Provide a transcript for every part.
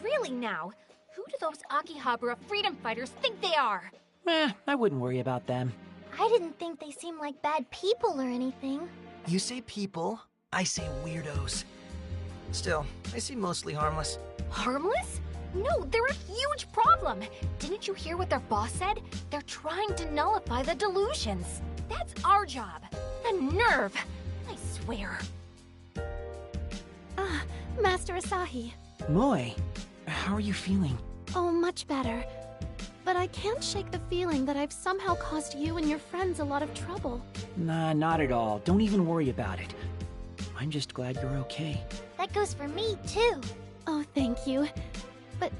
Really now, who do those Akihabara freedom fighters think they are? I wouldn't worry about them. I didn't think they seemed like bad people or anything. You say people, I say weirdos. Still, they seem mostly harmless. Harmless? No, they're a huge problem. Didn't you hear what their boss said? They're trying to nullify the delusions. That's our job. The nerve! I swear. Master Asahi. Moe, how are you feeling? Oh, much better. But I can't shake the feeling that I've somehow caused you and your friends a lot of trouble. Nah, not at all. Don't even worry about it. I'm just glad you're okay. That goes for me, too. Oh, thank you. But,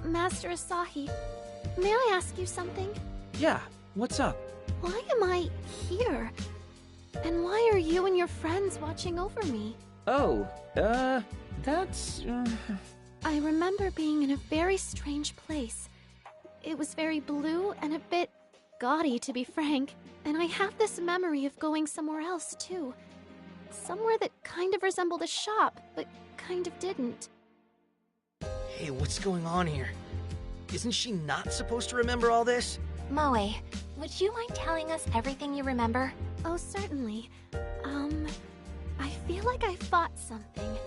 Master Asahi, may I ask you something? Yeah, what's up? Why am I here? And why are you and your friends watching over me? Oh, that's... I remember being in a very strange place. It was very blue and a bit gaudy, to be frank. And I have this memory of going somewhere else, too. Somewhere that kind of resembled a shop, but kind of didn't. Hey, what's going on here? Isn't she not supposed to remember all this? Moe, would you mind telling us everything you remember? Oh, certainly. I feel like I fought something.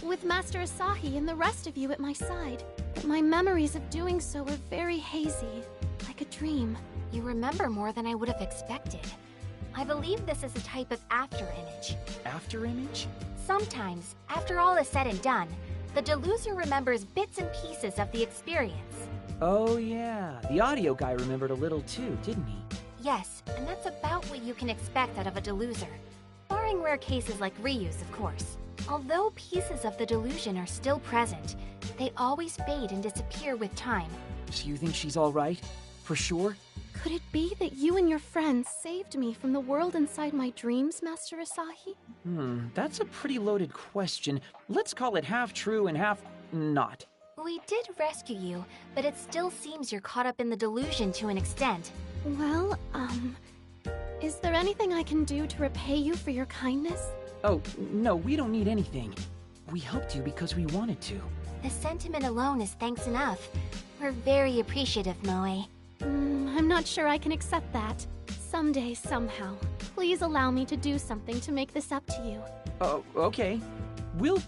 With Master Asahi and the rest of you at my side. But my memories of doing so were very hazy, like a dream. You remember more than I would have expected. I believe this is a type of afterimage. Afterimage? Sometimes, after all is said and done, the deluser remembers bits and pieces of the experience. Oh yeah, the audio guy remembered a little too, didn't he? Yes, and that's about what you can expect out of a deluser. Barring rare cases like Ryu's, of course. Although pieces of the delusion are still present, they always fade and disappear with time. So you think she's alright? For sure? Could it be that you and your friends saved me from the world inside my dreams, Master Asahi? That's a pretty loaded question. Let's call it half true and half not. We did rescue you, but it still seems you're caught up in the delusion to an extent. Well, is there anything I can do to repay you for your kindness? Oh, no, we don't need anything. We helped you because we wanted to. The sentiment alone is thanks enough. We're very appreciative, Moe. I'm not sure I can accept that. Someday, somehow. Please allow me to do something to make this up to you. Oh, okay. We'll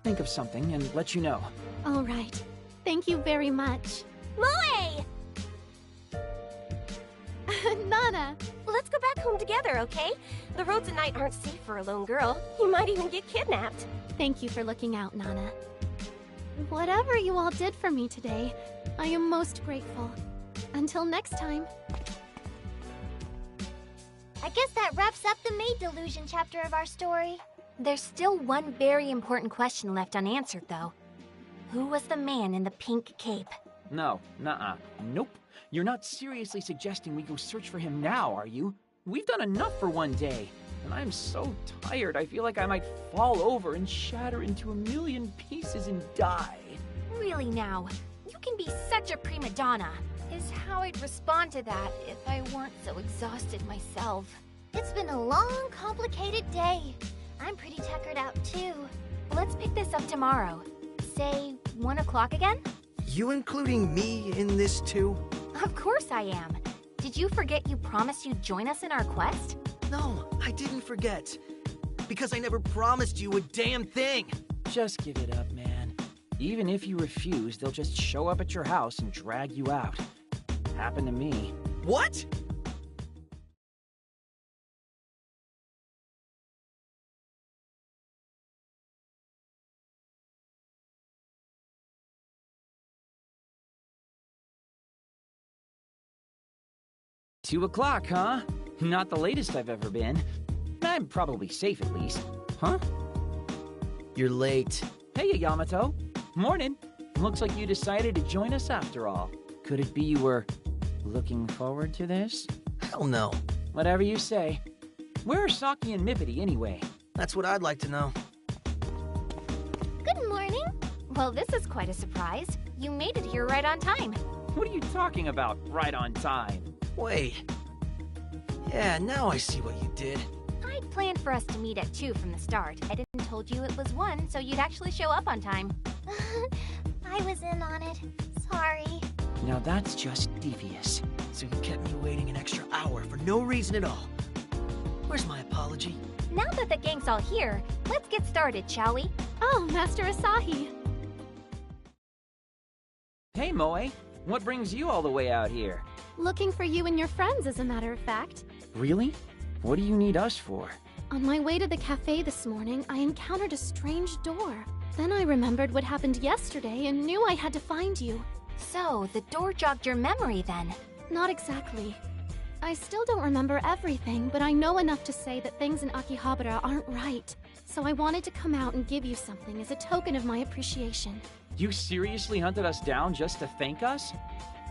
think of something and let you know. All right. Thank you very much. Moe! Nana! Let's go back home together, okay? The roads at night aren't safe for a lone girl. You might even get kidnapped. Thank you for looking out, Nana. Whatever you all did for me today, I am most grateful. Until next time. I guess that wraps up the maid delusion chapter of our story. There's still one very important question left unanswered, though. Who was the man in the pink cape? No, nuh-uh. Nope. You're not seriously suggesting we go search for him now, are you? We've done enough for one day. And I'm so tired, I feel like I might fall over and shatter into a million pieces and die. Really now, you can be such a prima donna. Is how I'd respond to that if I weren't so exhausted myself. It's been a long, complicated day. I'm pretty tuckered out, too. Let's pick this up tomorrow. Say, 1 o'clock again? You including me in this too? Of course I am. Did you forget you promised you'd join us in our quest? No, I didn't forget. Because I never promised you a damn thing. Just give it up, man. Even if you refuse, they'll just show up at your house and drag you out. Happened to me. What? Two o'clock, huh? Not the latest I've ever been. I'm probably safe at least. Huh? You're late. Hey, Yamato. Morning. Looks like you decided to join us after all. Could it be you were looking forward to this? Hell no. Whatever you say. Where are Saki and Mippity anyway? That's what I'd like to know. Good morning. Well, this is quite a surprise. You made it here right on time. What are you talking about, right on time? Wait. Yeah, now I see what you did. I'd planned for us to meet at 2 from the start. I didn't told you it was 1, so you'd actually show up on time. I was in on it. Sorry. Now that's just devious. So you kept me waiting an extra hour for no reason at all. Where's my apology? Now that the gang's all here, let's get started, shall we? Oh, Master Asahi. Hey, Moe. What brings you all the way out here? Looking for you and your friends, as a matter of fact. Really? What do you need us for? On my way to the cafe this morning, I encountered a strange door. Then I remembered what happened yesterday and knew I had to find you. So, the door jogged your memory then? Not exactly. I still don't remember everything, but I know enough to say that things in Akihabara aren't right. So I wanted to come out and give you something as a token of my appreciation. You seriously hunted us down just to thank us?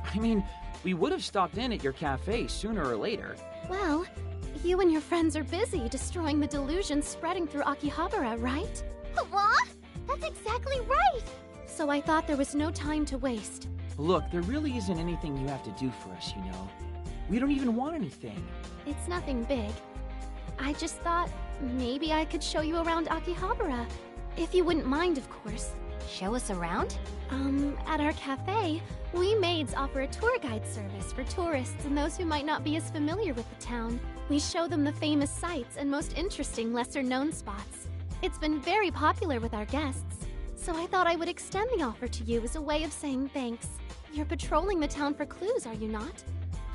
I mean, we would have stopped in at your cafe sooner or later. Well, you and your friends are busy destroying the delusion spreading through Akihabara, right? What? That's exactly right! So I thought there was no time to waste. Look, there really isn't anything you have to do for us, you know. We don't even want anything. It's nothing big. I just thought maybe I could show you around Akihabara. If you wouldn't mind, of course. Show us around? At our cafe, we maids offer a tour guide service for tourists and those who might not be as familiar with the town. We show them the famous sights and most interesting lesser-known spots. It's been very popular with our guests, so I thought I would extend the offer to you as a way of saying thanks. You're patrolling the town for clues, are you not?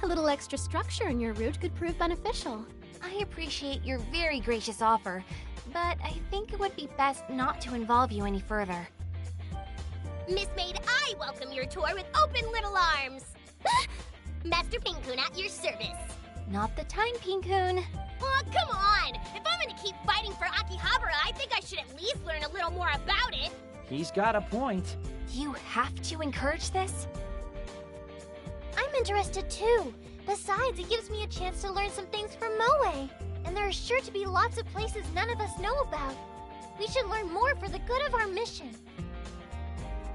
A little extra structure in your route could prove beneficial. I appreciate your very gracious offer, but I think it would be best not to involve you any further. Miss Maid, I welcome your tour with open little arms. Master Pinkun at your service. Not the time, Pinkun. Oh, come on! If I'm gonna keep fighting for Akihabara, I think I should at least learn a little more about it. He's got a point. You have to encourage this? I'm interested too. Besides, it gives me a chance to learn some things from Moe. And there are sure to be lots of places none of us know about. We should learn more for the good of our mission.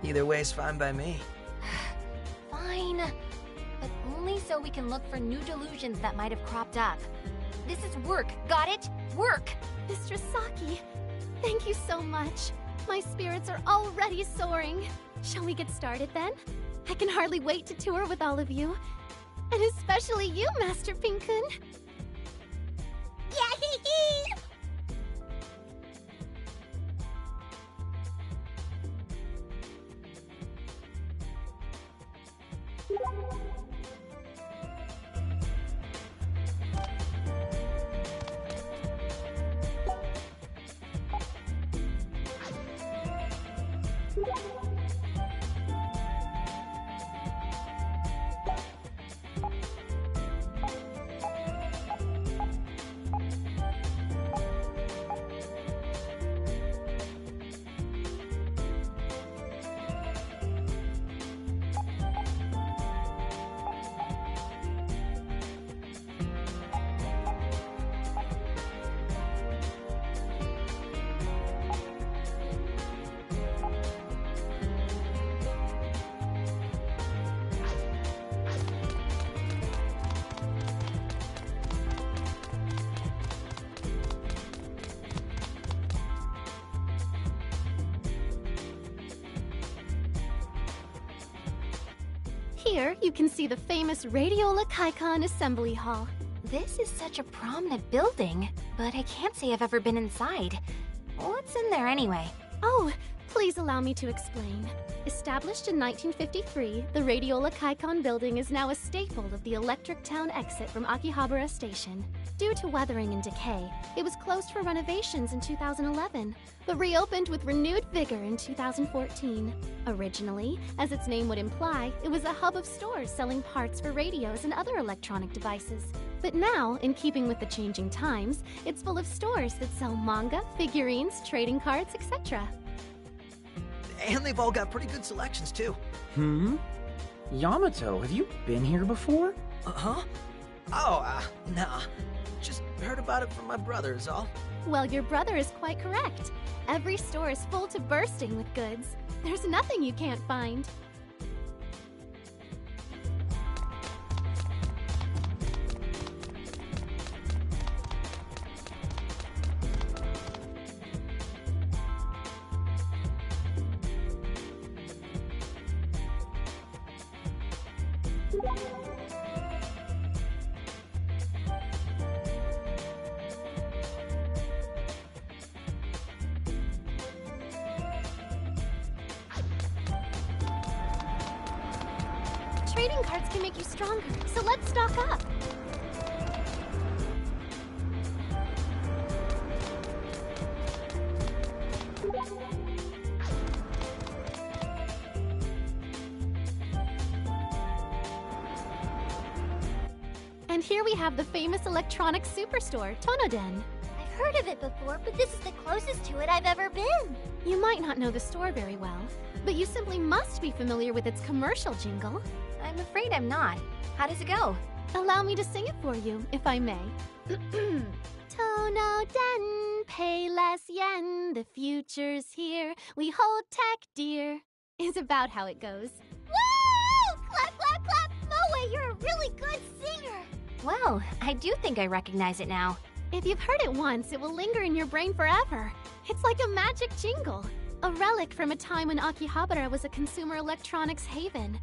Either way's fine by me. Fine. But only so we can look for new delusions that might have cropped up. This is work, got it? Work! Mr. Saki, thank you so much. My spirits are already soaring. Shall we get started then? I can hardly wait to tour with all of you. And especially you, Master Pinkun. Yahee! Here, you can see the famous Radiola Kaikon Assembly Hall. This is such a prominent building, but I can't say I've ever been inside. What's in there anyway? Oh, please allow me to explain. Established in 1953, the Radiola Kaikon building is now a staple of the Electric Town exit from Akihabara Station. Due to weathering and decay, it was closed for renovations in 2011, but reopened with renewed vigor in 2014. Originally, as its name would imply, it was a hub of stores selling parts for radios and other electronic devices. But now, in keeping with the changing times, it's full of stores that sell manga, figurines, trading cards, etc. And they've all got pretty good selections, too. Yamato, have you been here before? Uh-huh. Oh, nah. Just heard about it from my brother is all. Well, your brother is quite correct. Every store is full to bursting with goods. There's nothing you can't find. Trading cards can make you stronger, so let's stock up. And here we have the famous electronics superstore, Tonoden. I've heard of it before, but this is the closest to it I've ever been. You might not know the store very well, but you simply must be familiar with its commercial jingle. I'm afraid I'm not. How does it go? Allow me to sing it for you, if I may. Tonoden, pay less yen, the future's here, we hold tech dear, is about how it goes. Woo! Clap, clap, clap! Moe, you're a really good singer! Well, I do think I recognize it now. If you've heard it once, it will linger in your brain forever. It's like a magic jingle, a relic from a time when Akihabara was a consumer electronics haven.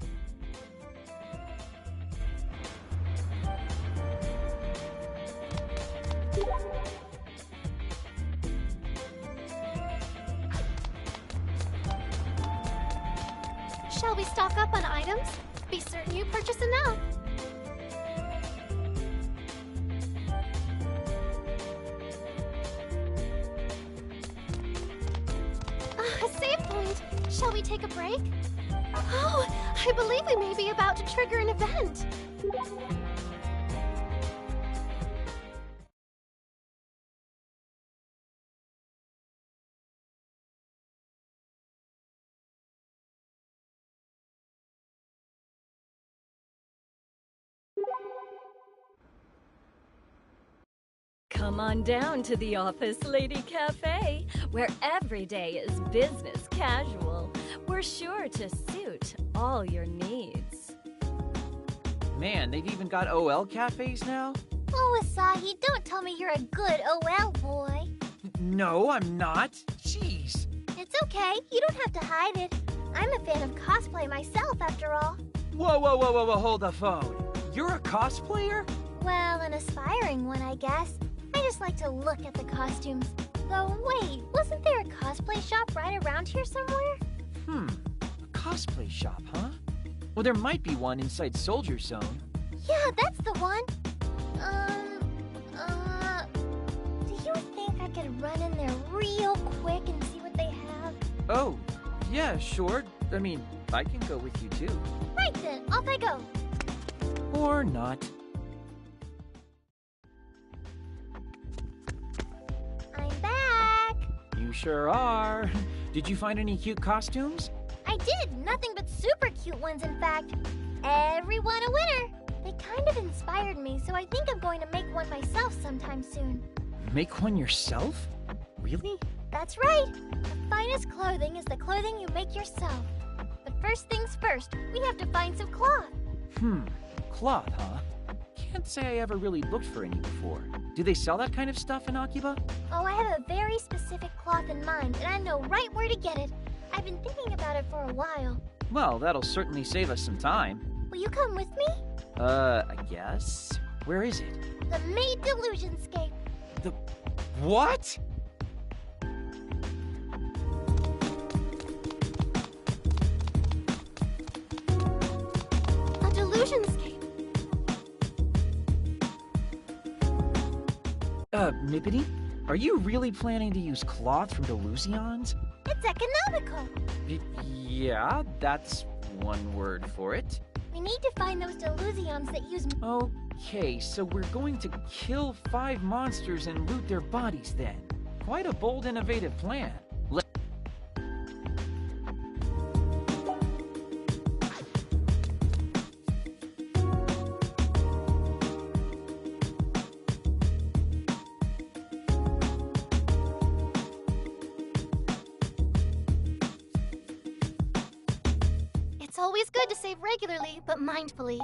Shall we stock up on items? Be certain you purchase enough. A save point. Shall we take a break? Oh, I believe we may be about to trigger an event. Come on down to the Office Lady Cafe, where every day is business casual. We're sure to suit all your needs. Man, they've even got OL cafes now? Oh, Asahi, don't tell me you're a good OL boy. No, I'm not. Jeez. It's okay, you don't have to hide it. I'm a fan of cosplay myself, after all. Whoa, whoa, whoa, whoa, whoa, hold the phone. You're a cosplayer? Well, an aspiring one, I guess. I just like to look at the costumes. Though, wait, wasn't there a cosplay shop right around here somewhere? A cosplay shop, huh? Well, there might be one inside Soldier Zone. Yeah, that's the one. Do you think I could run in there real quick and see what they have? Oh, yeah, sure. I mean, I can go with you too. Right then, off I go. Or not. I'm back. You sure are. Did you find any cute costumes? I did, nothing but super cute ones, in fact. Everyone a winner. They kind of inspired me, so I think I'm going to make one myself sometime soon. Make one yourself? Really? That's right. The finest clothing is the clothing you make yourself. But first things first, we have to find some cloth. Cloth, huh? Can't say I ever really looked for any before. Do they sell that kind of stuff in Akiba? Oh, I have a very specific cloth in mind, and I know right where to get it. I've been thinking about it for a while. Well, that'll certainly save us some time. Will you come with me? I guess. Where is it? The Maid Delusionscape. The... what? A delusionscape. Nippity? Are you really planning to use cloth from Delusions? It's economical. Yeah, that's one word for it. We need to find those delusions that use... Okay, so we're going to kill 5 monsters and loot their bodies then. Quite a bold, innovative plan. It's always good to save regularly, but mindfully.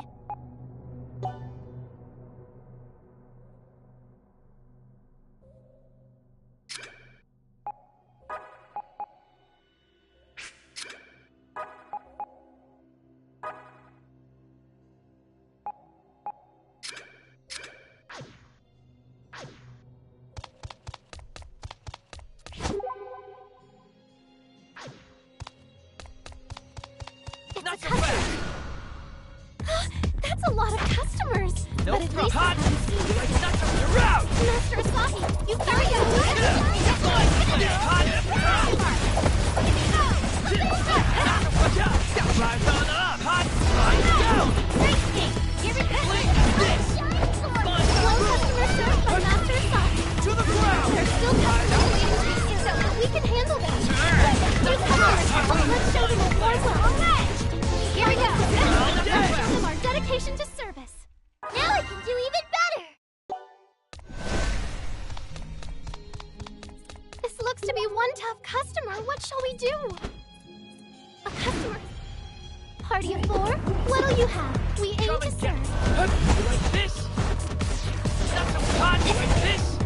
to be one tough customer. What shall we do? A customer. Party of 4? What'll you have? We aim to serve. You like this? Not so hot like this?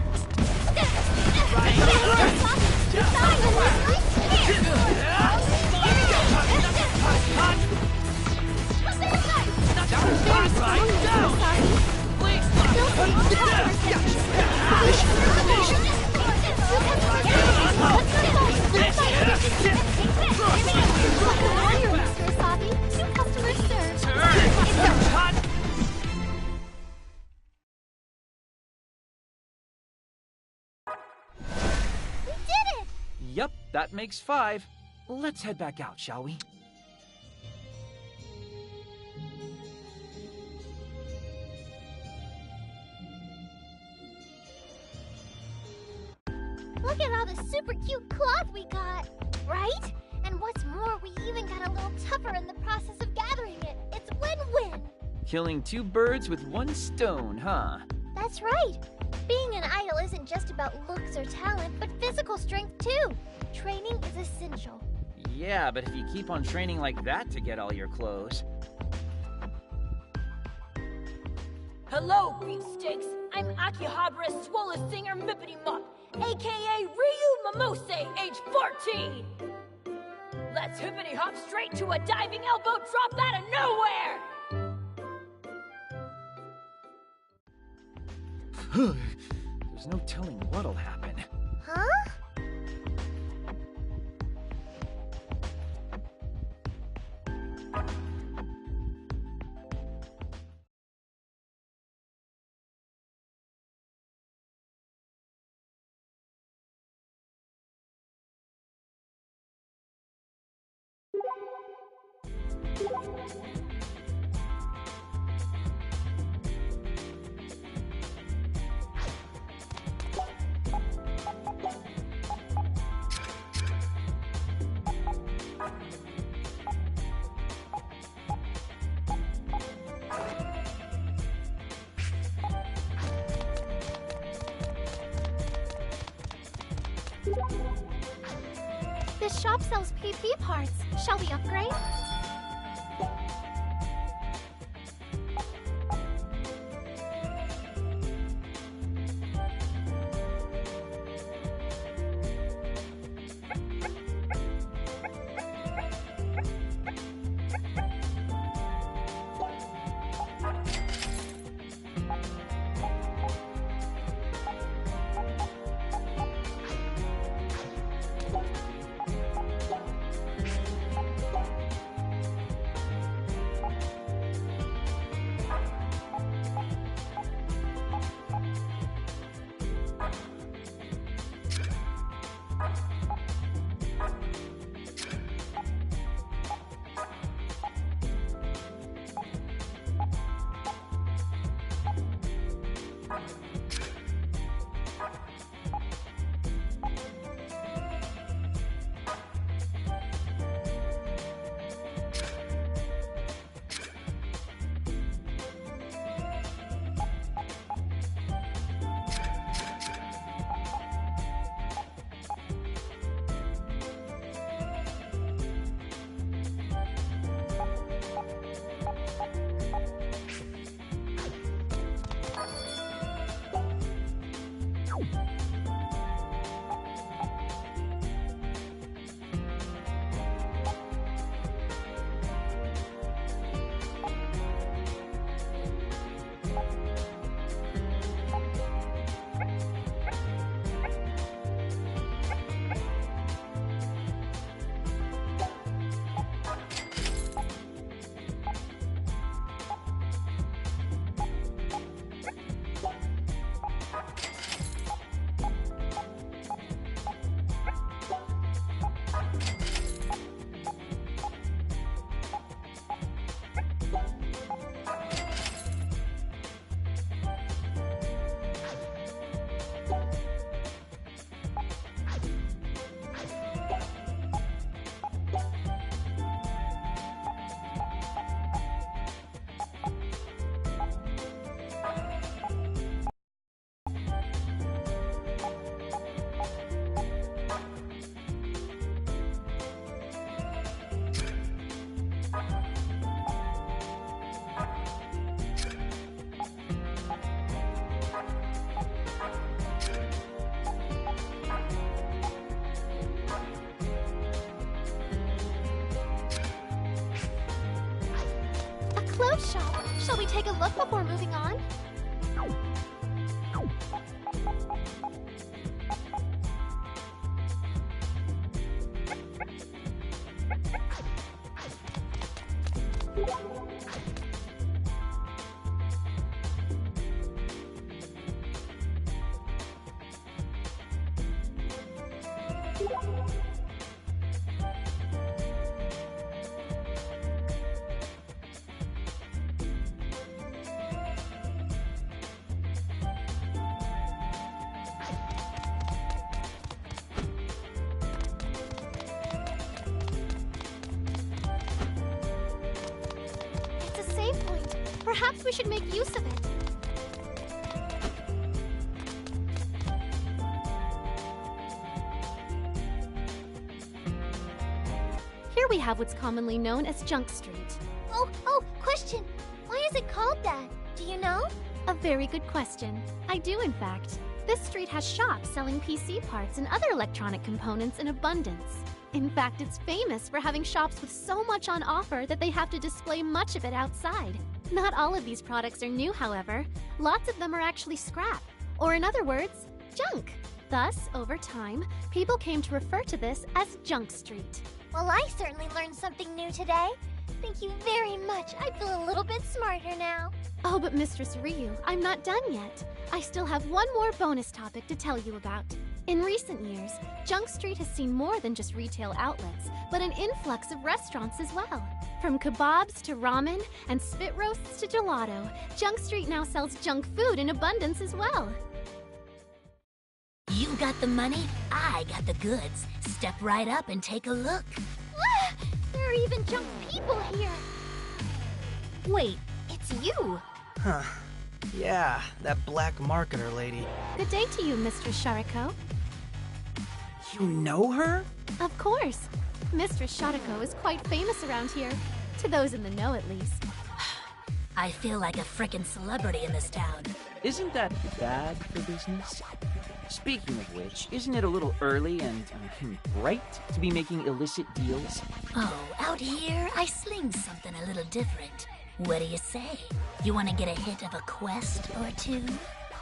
Yep, that makes 5. Let's head back out, shall we? Look at all the super cute cloth we got, right? And what's more, we even got a little tougher in the process of gathering it. It's win-win. Killing 2 birds with 1 stone, huh? That's right. Being an idol isn't just about looks or talent, but physical strength too. Training is essential. Yeah, but if you keep on training like that to get all your clothes... Hello, beefsteaks. I'm AKIBA'S Swole Singer Mippity Mop, aka Ryu Momose, age 14. Let's hippity hop straight to a diving elbow drop out of nowhere. There's no telling what'll happen. Huh? This shop sells PP parts. Shall we upgrade? clothes shop. Shall we take a look before moving on? It's a save point. Perhaps we should make use of it. Here we have what's commonly known as Junk Street. Oh, question. Why is it called that? Do you know? A very good question. I do, in fact. This street has shops selling PC parts and other electronic components in abundance. In fact, it's famous for having shops with so much on offer that they have to display much of it outside. Not all of these products are new, however. Lots of them are actually scrap, or in other words, junk. Thus, over time, people came to refer to this as Junk Street. Well, I certainly learned something new today. Thank you very much. I feel a little bit smarter now. Oh, but Mistress Ryu, I'm not done yet. I still have one more bonus topic to tell you about. In recent years, Junk Street has seen more than just retail outlets, but an influx of restaurants as well. From kebabs to ramen and spit roasts to gelato, Junk Street now sells junk food in abundance as well. You got the money, I got the goods. Step right up and take a look. There are even junk people here. Wait, it's you! Huh. Yeah, that black marketer lady. Good day to you, Mistress Shariko. You know her? Of course. Mistress Shariko is quite famous around here. To those in the know, at least. I feel like a frickin' celebrity in this town. Isn't that bad for business? Speaking of which, isn't it a little early and bright to be making illicit deals? Oh, out here, I sling something a little different. What do you say? You want to get a hit of a quest or two?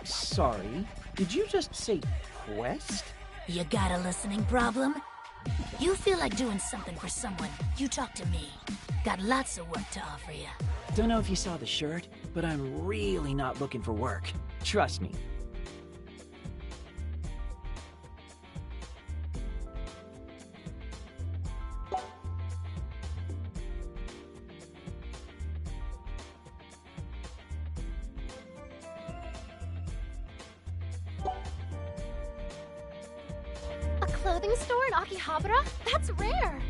Sorry, did you just say quest? You got a listening problem? You feel like doing something for someone, you talk to me. Got lots of work to offer you. Don't know if you saw the shirt, but I'm really not looking for work. Trust me. A clothing store in Akihabara? That's rare!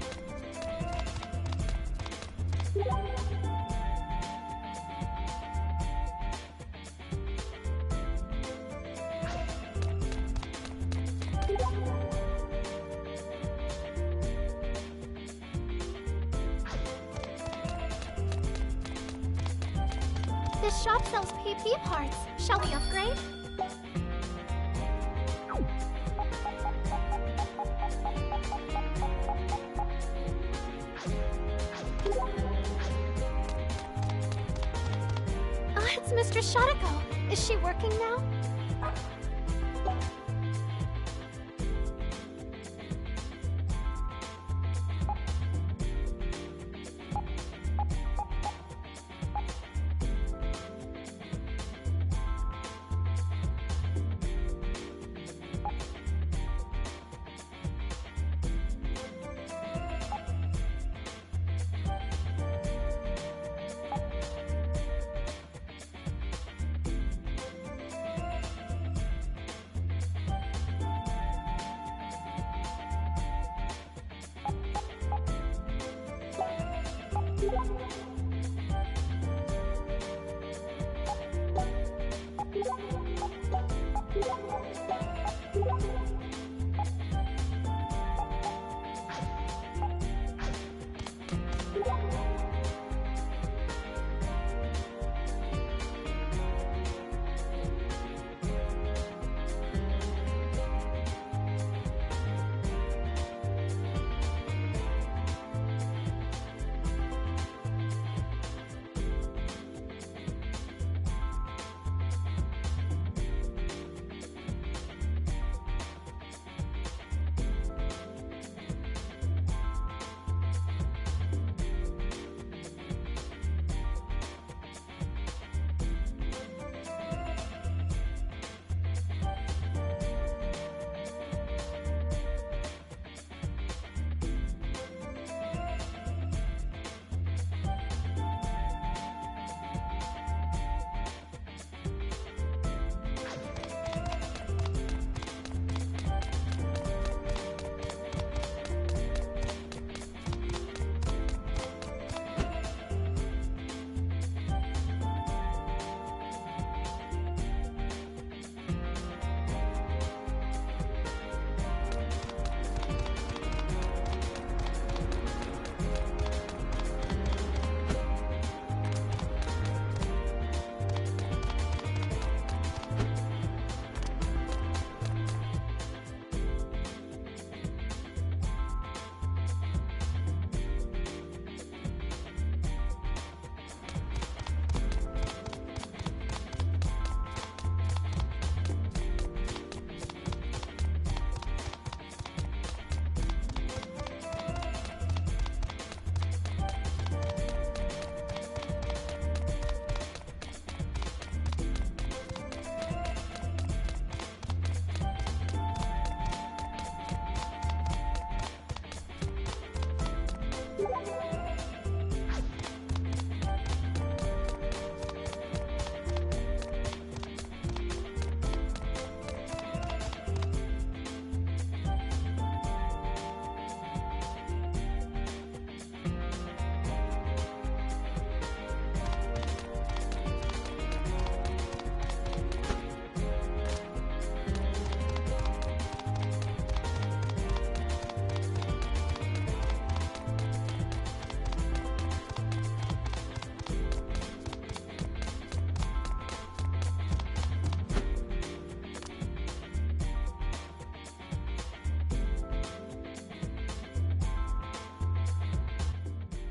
This shop sells PP parts. Shall we upgrade? It's Mistress Shariko. Is she working now?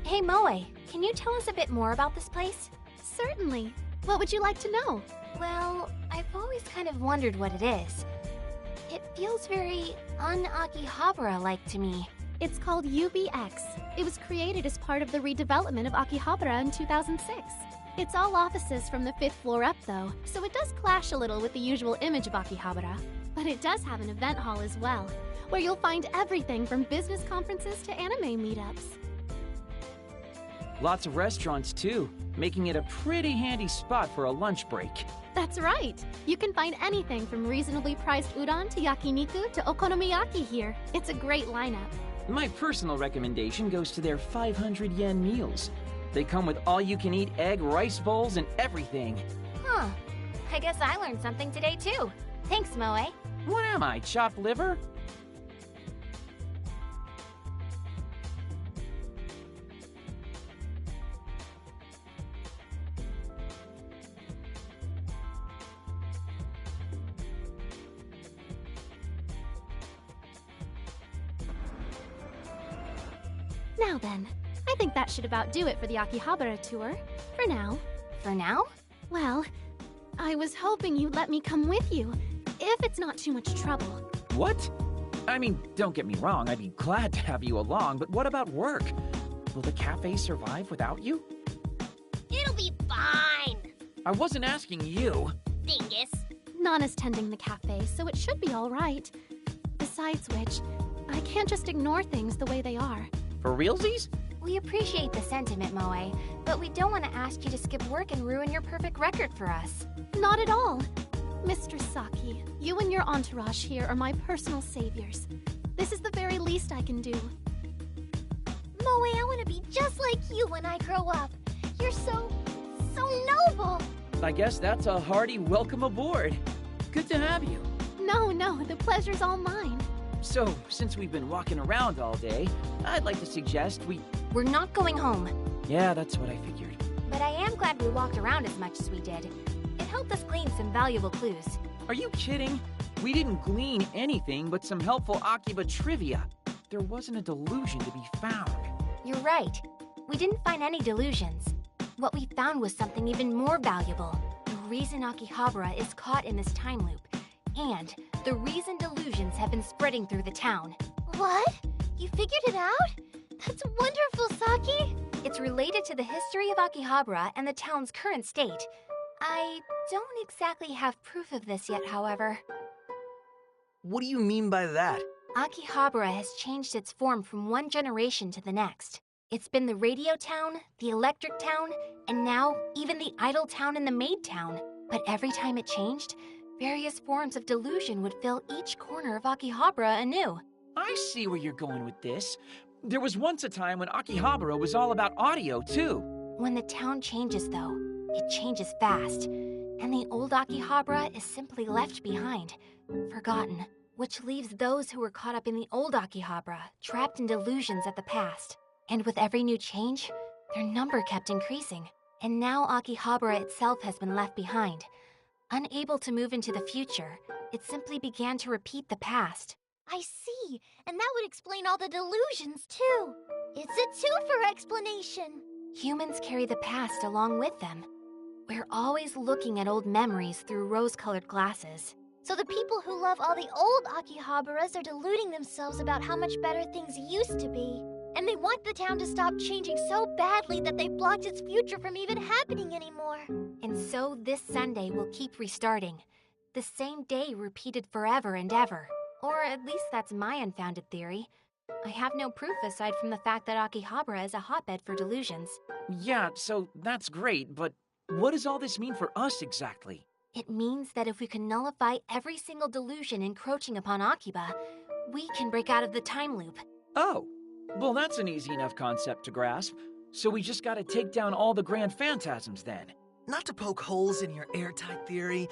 Hey Moe, can you tell us a bit more about this place? Certainly. What would you like to know? Well, I've always kind of wondered what it is. It feels very un-Akihabara-like to me. It's called UBX. It was created as part of the redevelopment of Akihabara in 2006. It's all offices from the 5th floor up, though, so it does clash a little with the usual image of Akihabara. But it does have an event hall as well, where you'll find everything from business conferences to anime meetups. Lots of restaurants, too, making it a pretty handy spot for a lunch break. That's right! You can find anything from reasonably priced udon to yakiniku to okonomiyaki here. It's a great lineup. My personal recommendation goes to their 500 yen meals. They come with all-you-can-eat egg rice bowls and everything. Huh. I guess I learned something today, too. Thanks, Moe. What am I, chopped liver? Now then, I think that should about do it for the Akihabara tour. For now. For now? Well, I was hoping you'd let me come with you, if it's not too much trouble. What? I mean, don't get me wrong, I'd be glad to have you along, but what about work? Will the cafe survive without you? It'll be fine, I wasn't asking you. dingus. Nana's tending the cafe, so it should be all right. Besides which, I can't just ignore things the way they are. For realsies? We appreciate the sentiment, Moe, but we don't want to ask you to skip work and ruin your perfect record for us. Not at all. Mr. Saki, you and your entourage here are my personal saviors. This is the very least I can do. Moe, I want to be just like you when I grow up. You're so noble. I guess that's a hearty welcome aboard. Good to have you. No, the pleasure's all mine. So, since we've been walking around all day, I'd like to suggest We're not going home, Yeah, that's what I figured. but I am glad we walked around as much as we did. It helped us glean some valuable clues. Are you kidding? We didn't glean anything but some helpful Akiba trivia. There wasn't a delusion to be found. You're right. We didn't find any delusions. What we found was something even more valuable. The reason Akihabara is caught in this time loop. And the reason delusions have been spreading through the town. What? You figured it out? That's wonderful, Saki. It's related to the history of Akihabara and the town's current state. I don't exactly have proof of this yet, however. What do you mean by that? Akihabara has changed its form from one generation to the next. It's been the radio town, the electric town, and now even the idle town and the maid town. But every time it changed, various forms of delusion would fill each corner of Akihabara anew. I see where you're going with this. There was once a time when Akihabara was all about audio, too. When the town changes, though, it changes fast. And the old Akihabara is simply left behind, forgotten, which leaves those who were caught up in the old Akihabara trapped in delusions of the past. And with every new change, their number kept increasing. And now Akihabara itself has been left behind. Unable to move into the future, it simply began to repeat the past. I see, and that would explain all the delusions, too. It's a two-for explanation. Humans carry the past along with them. We're always looking at old memories through rose-colored glasses. So the people who love all the old Akihabaras are deluding themselves about how much better things used to be. And they want the town to stop changing so badly that they've blocked its future from even happening anymore. And so this Sunday will keep restarting. The same day repeated forever and ever. Or at least that's my unfounded theory. I have no proof aside from the fact that Akihabara is a hotbed for delusions. Yeah, so that's great, but what does all this mean for us exactly? It means that if we can nullify every single delusion encroaching upon Akiba, we can break out of the time loop. Oh, well that's an easy enough concept to grasp. So we just gotta take down all the grand phantasms then. Not to poke holes in your airtight theory,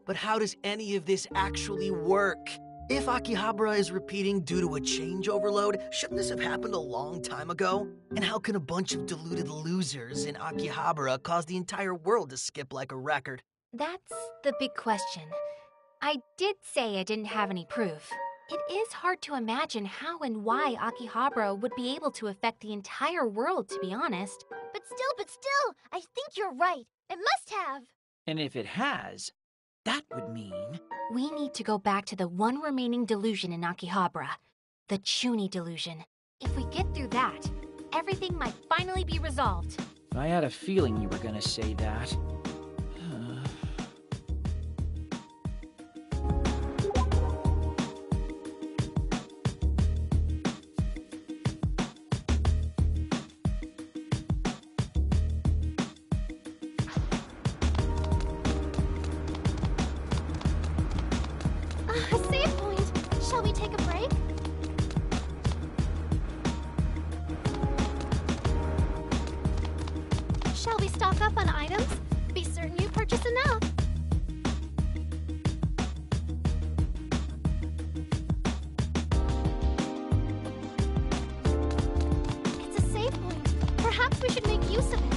but how does any of this actually work? If Akihabara is repeating due to a change overload, shouldn't this have happened a long time ago? And how can a bunch of deluded losers in Akihabara cause the entire world to skip like a record? That's the big question. I did say I didn't have any proof. It is hard to imagine how and why Akihabara would be able to affect the entire world, to be honest. But still, I think you're right. It must have. And if it has, that would mean... We need to go back to the one remaining delusion in Akihabara, the Chuny delusion. If we get through that, everything might finally be resolved. I had a feeling you were gonna say that. A save point. Shall we take a break? Shall we stock up on items? Be certain you purchase enough. It's a save point. Perhaps we should make use of it.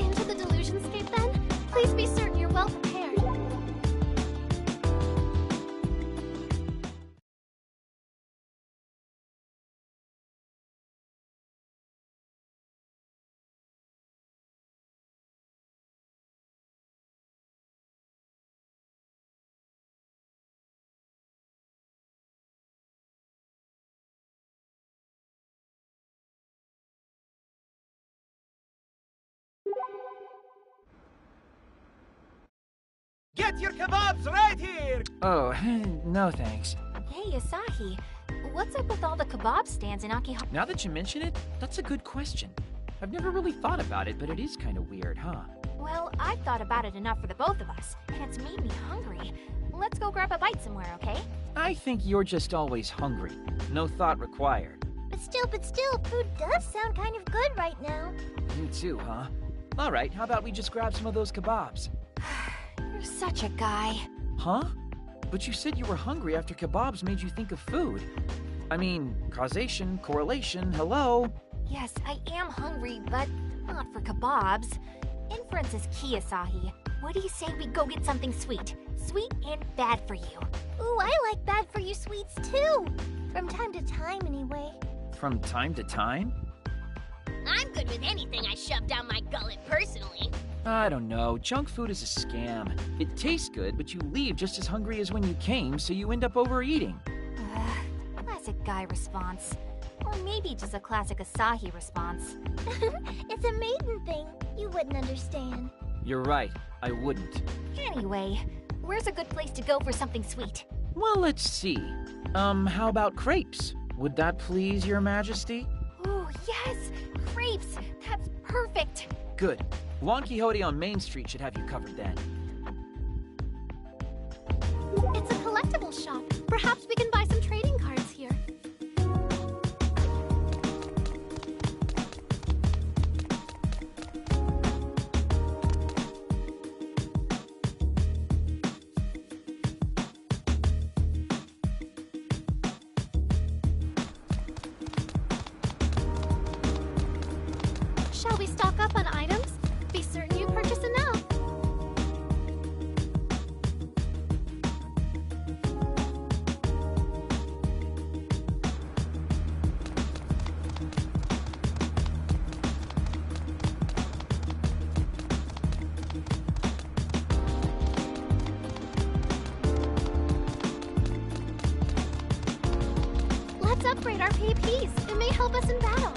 Into the delusionscape then? Please be certain you're well prepared. Get your kebabs right here! Oh, no thanks. Hey, Asahi, what's up with all the kebab stands in Akihabara? Now that you mention it, that's a good question. I've never really thought about it, but it is kind of weird, huh? Well, I've thought about it enough for the both of us, and it's made me hungry. Let's go grab a bite somewhere, okay? I think you're just always hungry. No thought required. But still, food does sound kind of good right now. You too, huh? All right, how about we just grab some of those kebabs? You're such a guy. Huh? But you said you were hungry after kebabs made you think of food. I mean, causation, correlation, hello? Yes, I am hungry, but not for kebabs. Inference is key, Asahi. What do you say we go get something sweet? Sweet and bad for you. Ooh, I like bad for you sweets too. From time to time, anyway. From time to time? I'm good with anything I shove down my gullet personally. I don't know. Junk food is a scam. It tastes good, but you leave just as hungry as when you came, so you end up overeating. Classic guy response. Or maybe just a classic Asahi response. It's a maiden thing. You wouldn't understand. You're right. I wouldn't. Anyway, where's a good place to go for something sweet? Well, let's see. How about crepes? Would that please your majesty? Ooh, yes! Crepes! That's perfect! Good. Juan Quixote on Main Street should have you covered then. It's a collectible shop. Perhaps we can buy some trading cards here. Shall we stock up on items? Be certain you purchase enough. Let's upgrade our PPs. It may help us in battle.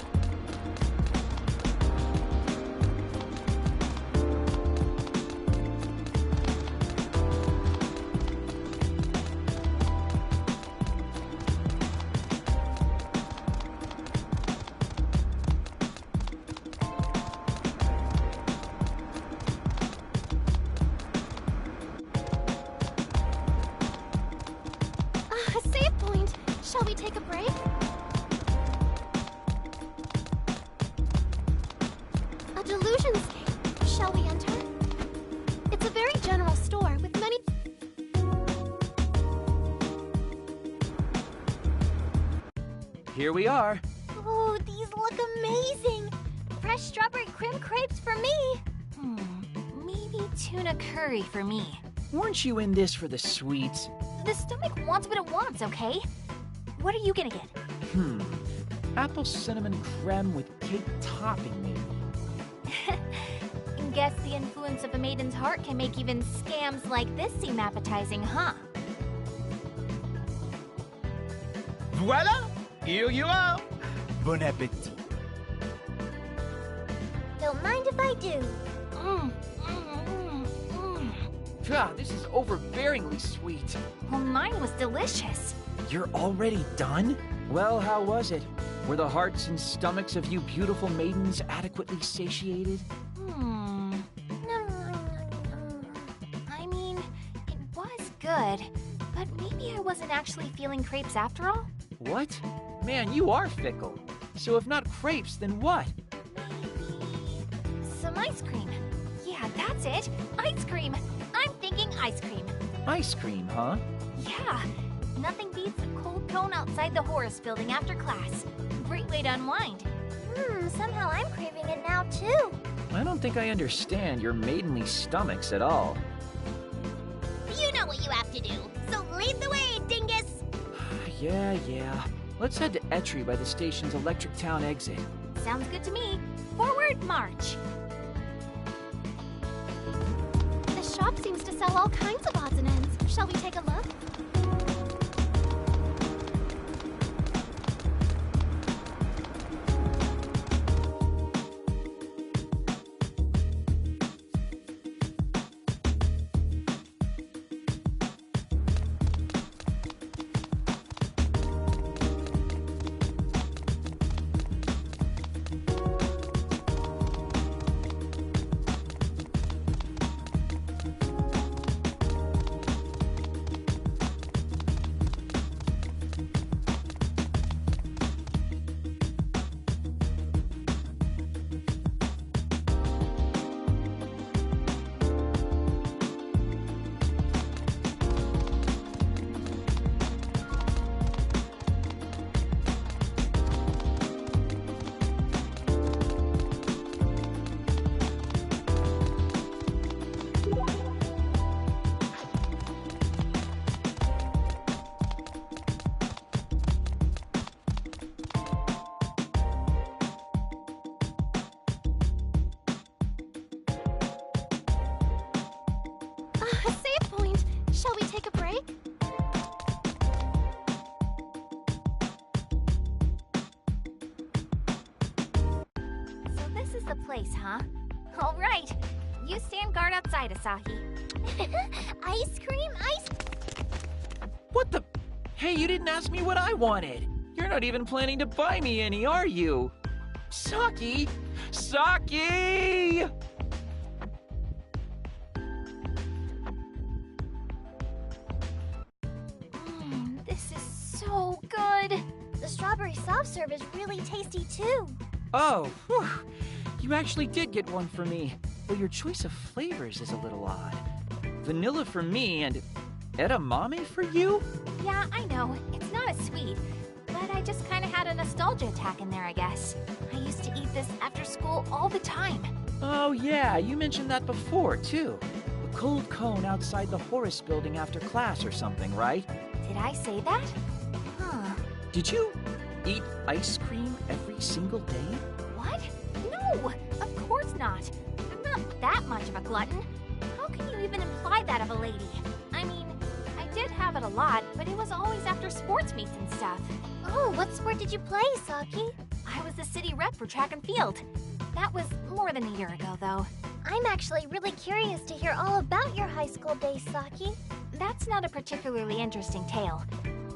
A save point. Shall we take a break? A delusionscape. Shall we enter? It's a very general store with many... Here we are. Ooh, these look amazing. Fresh strawberry creme crepes for me. Maybe tuna curry for me. Weren't you in this for the sweets? The stomach wants what it wants, okay? What are you gonna get? Apple cinnamon creme with cake topping, maybe. Guess the influence of a maiden's heart can make even scams like this seem appetizing, huh? Voila! Here you are! Bon appétit. Don't mind if I do. God, this is overbearingly sweet. Well, mine was delicious. You're already done? Well, how was it? Were the hearts and stomachs of you beautiful maidens adequately satiated? I mean, it was good, but maybe I wasn't actually feeling crepes after all? What? Man, you are fickle. So if not crepes, then what? Maybe some ice cream. Yeah, that's it. Ice cream. I'm thinking ice cream. Ice cream, huh? Yeah. Nothing beats a cold cone outside the Horace building after class. Great way to unwind. Somehow I'm craving it now too. I don't think I understand your maidenly stomachs at all. You know what you have to do, so lead the way, dingus! Yeah. Let's head to Etri by the station's Electric Town exit. Sounds good to me. Forward march. The shop seems to sell all kinds of odds and ends. Shall we take a look? Save point. Shall we take a break? So this is the place, huh? All right. You stand guard outside, Asahi. Ice cream? What the? Hey, you didn't ask me what I wanted. You're not even planning to buy me any, are you? Saki! Saki! This is so good. The strawberry soft serve is really tasty too. Oh, whew. You actually did get one for me. Though your choice of flavors is a little odd. Vanilla for me and edamame for you? Yeah, I know. It's not as sweet. But I just kind of had a nostalgia attack in there, I guess. I used to eat this after school all the time. Oh yeah, you mentioned that before, too. The cold cone outside the Horace building after class or something, right? Did I say that? Huh. Did you eat ice cream every single day? What? No! Of course not. I'm not that much of a glutton. How can you even imply that of a lady? I mean, I did have it a lot, but it was always after sports meets and stuff. Oh, what sport did you play, Saki? I was the city rep for track and field. That was more than a year ago, though. I'm actually really curious to hear all about your high school days, Saki. That's not a particularly interesting tale.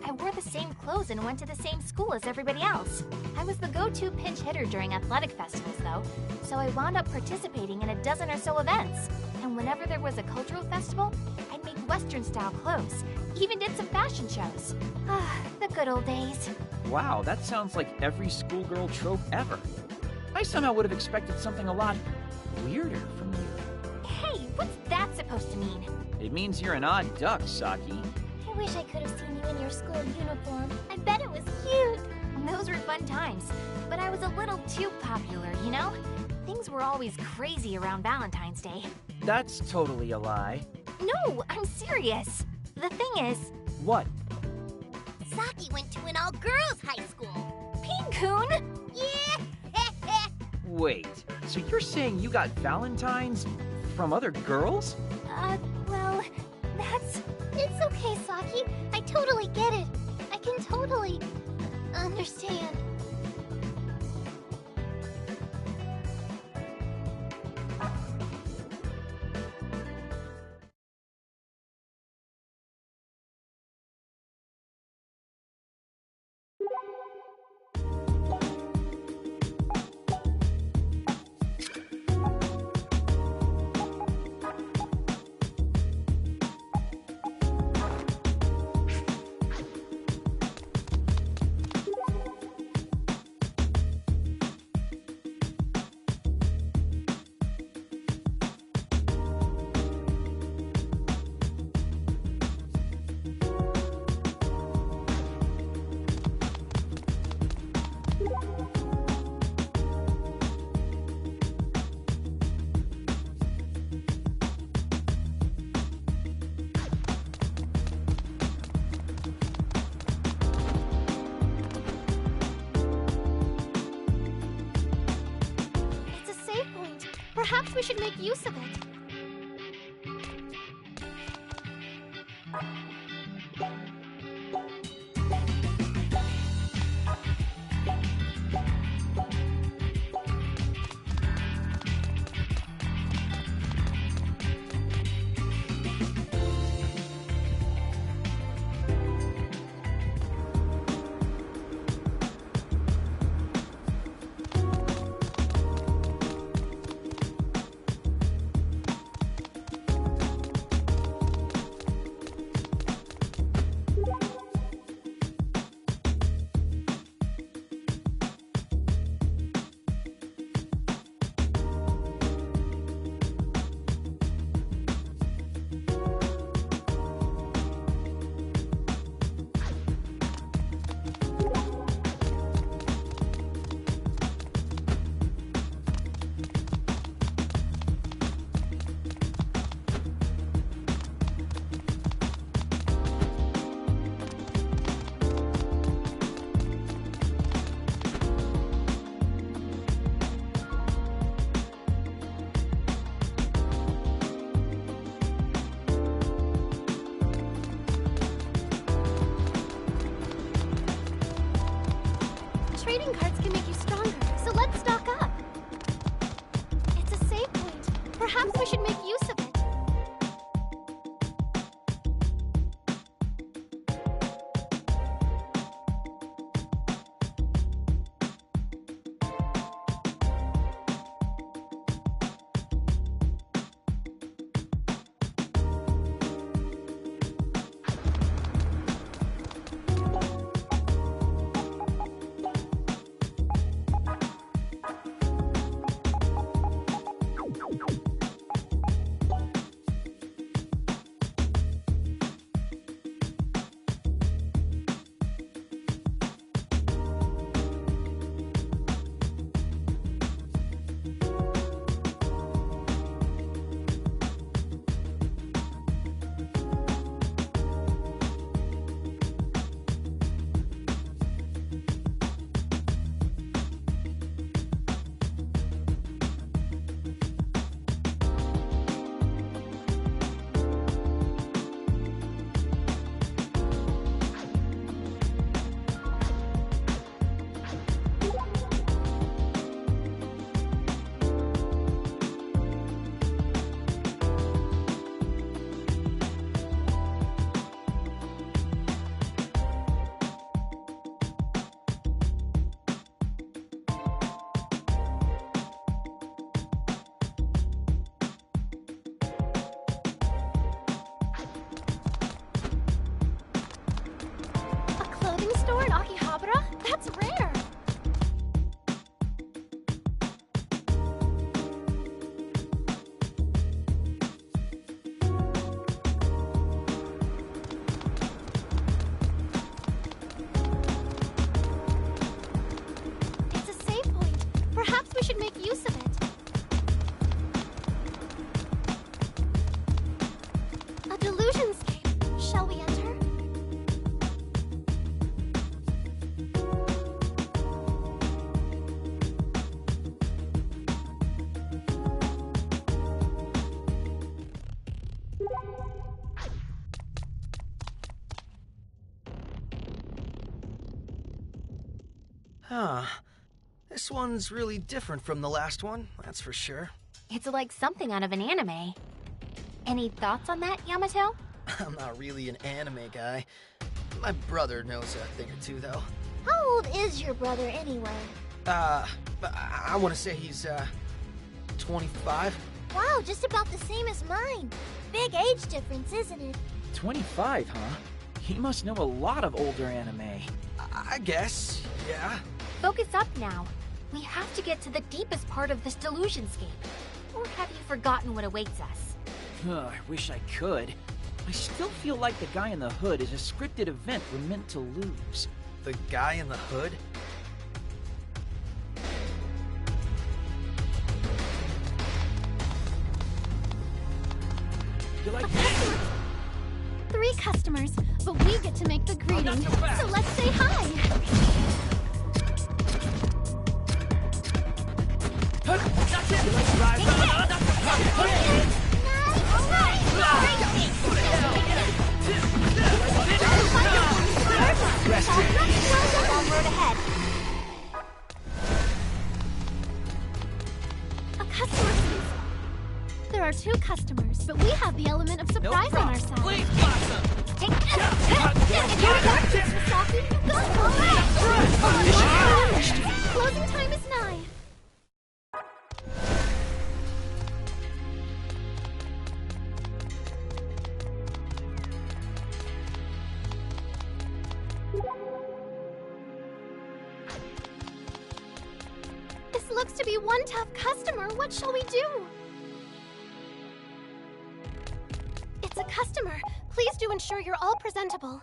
I wore the same clothes and went to the same school as everybody else. I was the go-to pinch hitter during athletic festivals, though, so I wound up participating in a dozen or so events. And whenever there was a cultural festival, I'd make Western-style clothes, even did some fashion shows. Ah, the good old days. Wow, that sounds like every schoolgirl trope ever. I somehow would have expected something a lot weirder from you. Hey, what's that supposed to mean? It means you're an odd duck, Saki. I wish I could have seen you in your school uniform. I bet it was cute. Those were fun times, but I was a little too popular, you know? Things were always crazy around Valentine's Day. That's totally a lie. No, I'm serious. The thing is, What? Saki went to an all-girls high school. Pink-kun! Yeah! Wait, so you're saying you got Valentines from other girls? Well, that's... It's okay, Saki. I totally get it. I can totally understand. It's a save point. Perhaps we should make use of it. Trading cards can make you stronger, so let's stock up. It's a save point. Perhaps we should make use of it. Huh. This one's really different from the last one, that's for sure. It's like something out of an anime. Any thoughts on that, Yamato? I'm not really an anime guy. My brother knows a thing or two, though. How old is your brother anyway? I want to say he's, 25. Wow, just about the same as mine. Big age difference, isn't it? 25, huh? He must know a lot of older anime. I guess, yeah. Focus up now. We have to get to the deepest part of this delusionscape. Or have you forgotten what awaits us? I wish I could. I still feel like the guy in the hood is a scripted event we're meant to lose. The guy in the hood? You're like... 3 customers, but we get to make the greeting. So let's say hi. Long road ahead. A customer, please. There are 2 customers, but we have the element of surprise on our side. Please, Blossom! Closing time is nigh. This looks to be one tough customer. What shall we do? It's a customer. Please do ensure you're all presentable.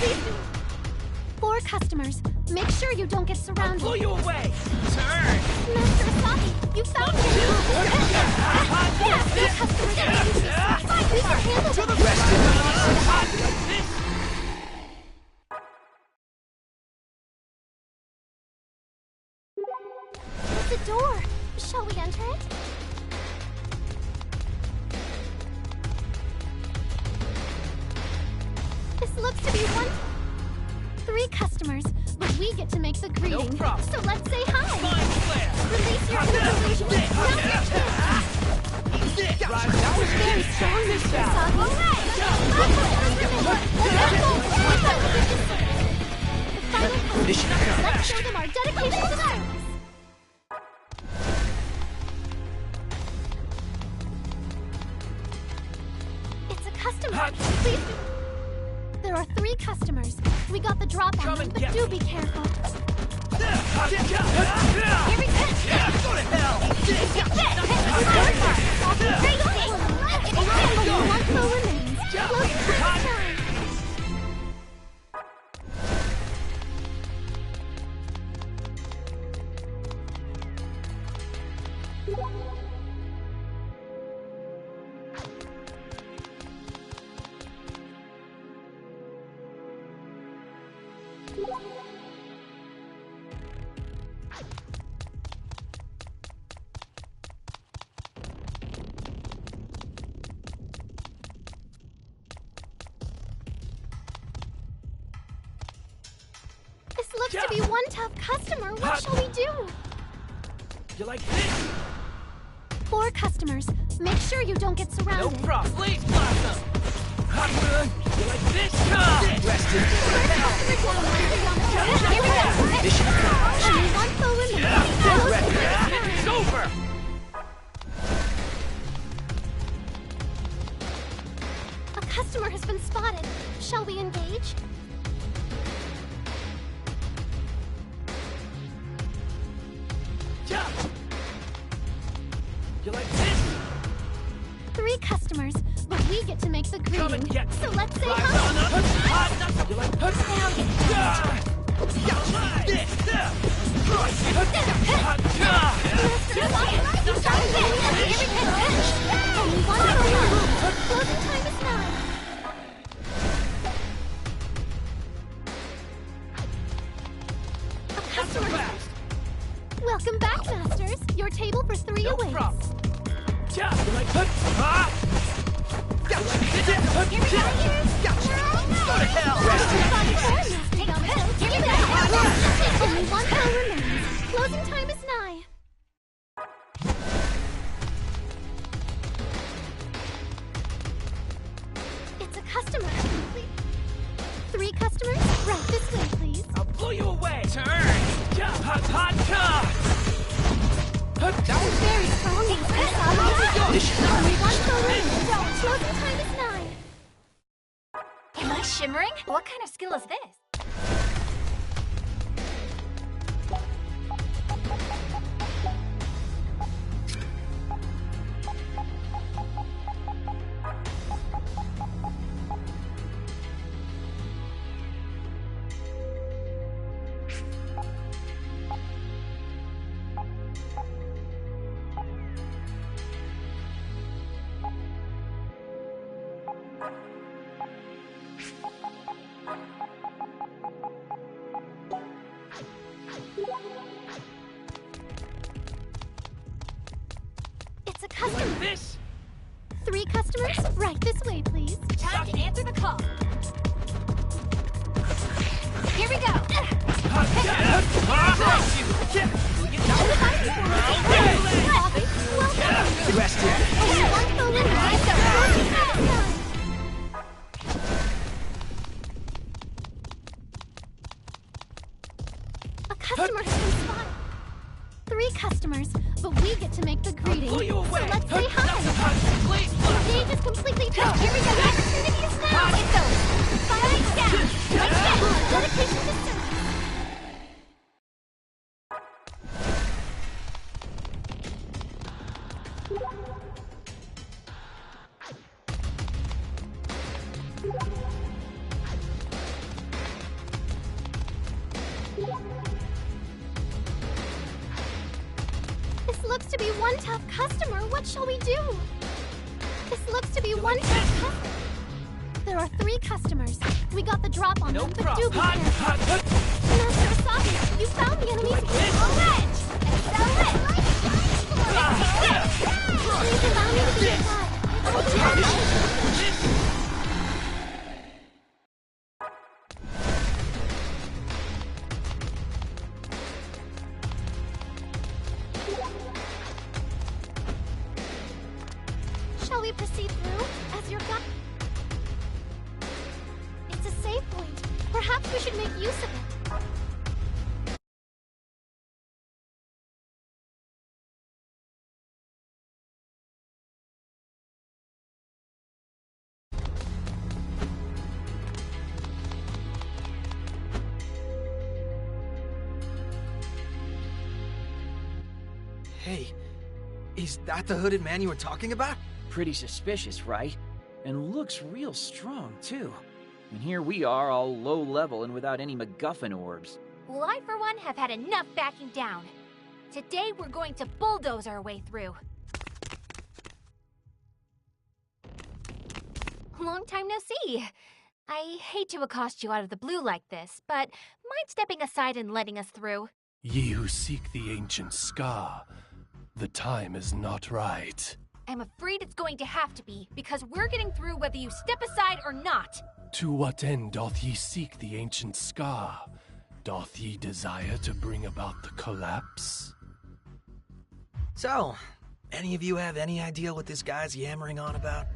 Please do. 4 customers. Make sure you don't get surrounded. I'll pull you away! Turn! Master Asaki, you found me! Yes, your customers are useless. We can handle them. It's a door. Shall we enter it? This looks to be 3 customers, but we get to make the greeting. No problem. So let's say hi. Mind flare! Release your inner delusion. Now's your chance. That was very strong this time. Let's show them our dedication to service. customers. We got the drop on them, but do be careful. Here we go! Go to hell! Only one foe remains. Close time. This looks to be one tough customer. What shall we do? You like this? 4 customers. Make sure you don't get No surrounded. problem. Please blossom. You like this? Rested. Here we go. Mission accomplished. Only one foe remains. It's over. A customer has been spotted. Shall we engage? You like this? 3 customers, but we get to make the Come and greeting. get So let's say You hi. like Only one foe left. Closing time is 9. A customer. Welcome back, Masters. Your table for 3 No awaits. problem. You like Here we go. Go to hell! Only one foe remains. Closing time is 9. It's a customer. 3 customers? Right this way, please. I'll blow you away. Turn. That was very strong. Only one foe remains. Closing time is 9. Am I shimmering? What kind of skill is this? It's a customer. This? 3 customers? Right this way, please. Time to answer the call. Here we go. Rested. Only one foe remains. Closing time is 9. A customer has been spotted. 3 customers, but we get to make the greeting. Blow you So away. let's say hi. Please The stage is completely touched. Here we go. The opportunity is now. It's over. Fire down. Like that. Dedication to service. This looks to be one tough customer. What shall we do? This looks to be one tough customer. There are 3 customers. We got the drop on No them, but do problem. be careful. Master Asahi, you found the enemy's weak ledge. Please allow me to be Shall we proceed through as your guide? It's a save point. Perhaps we should make use of it. Hey, is that the hooded man you were talking about? Pretty suspicious, right? And looks real strong, too. And here we are, all low-level and without any MacGuffin orbs. Well, I, for one, have had enough backing down. Today, we're going to bulldoze our way through. Long time no see. I hate to accost you out of the blue like this, but mind stepping aside and letting us through? Ye who seek the ancient scar, the time is not right. I'm afraid it's going to have to be, because we're getting through whether you step aside or not. To what end doth ye seek the ancient scar? Doth ye desire to bring about the collapse? So, any of you have any idea what this guy's yammering on about?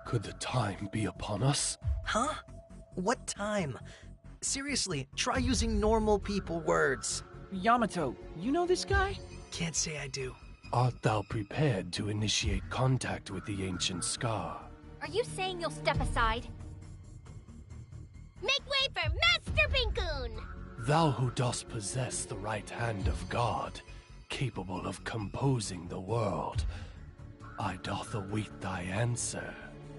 Could the time be upon us? Huh? What time? Seriously, try using normal people words. Yamato, you know this guy? Can't say I do. Art thou prepared to initiate contact with the ancient scar? Are you saying you'll step aside? Make way for Master Binkoon! Thou who dost possess the right hand of God, capable of composing the world, I doth await thy answer.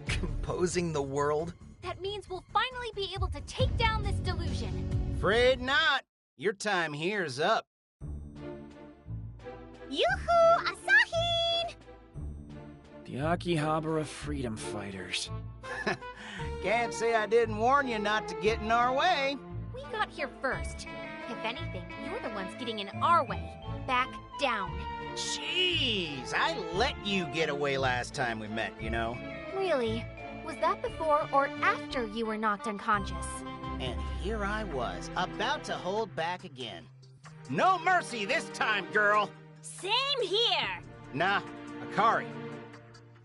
Composing the world? That means we'll finally be able to take down this delusion. Afraid not. Your time here's up. Yoo-hoo, Asahin! The Akihabara Freedom Fighters. Can't say I didn't warn you not to get in our way. We got here first. If anything, you're the ones getting in our way. Back down. Jeez, I let you get away last time we met, you know. Really? Was that before or after you were knocked unconscious? And here I was, about to hold back again. No mercy this time, girl! Same here! Nah, Akari,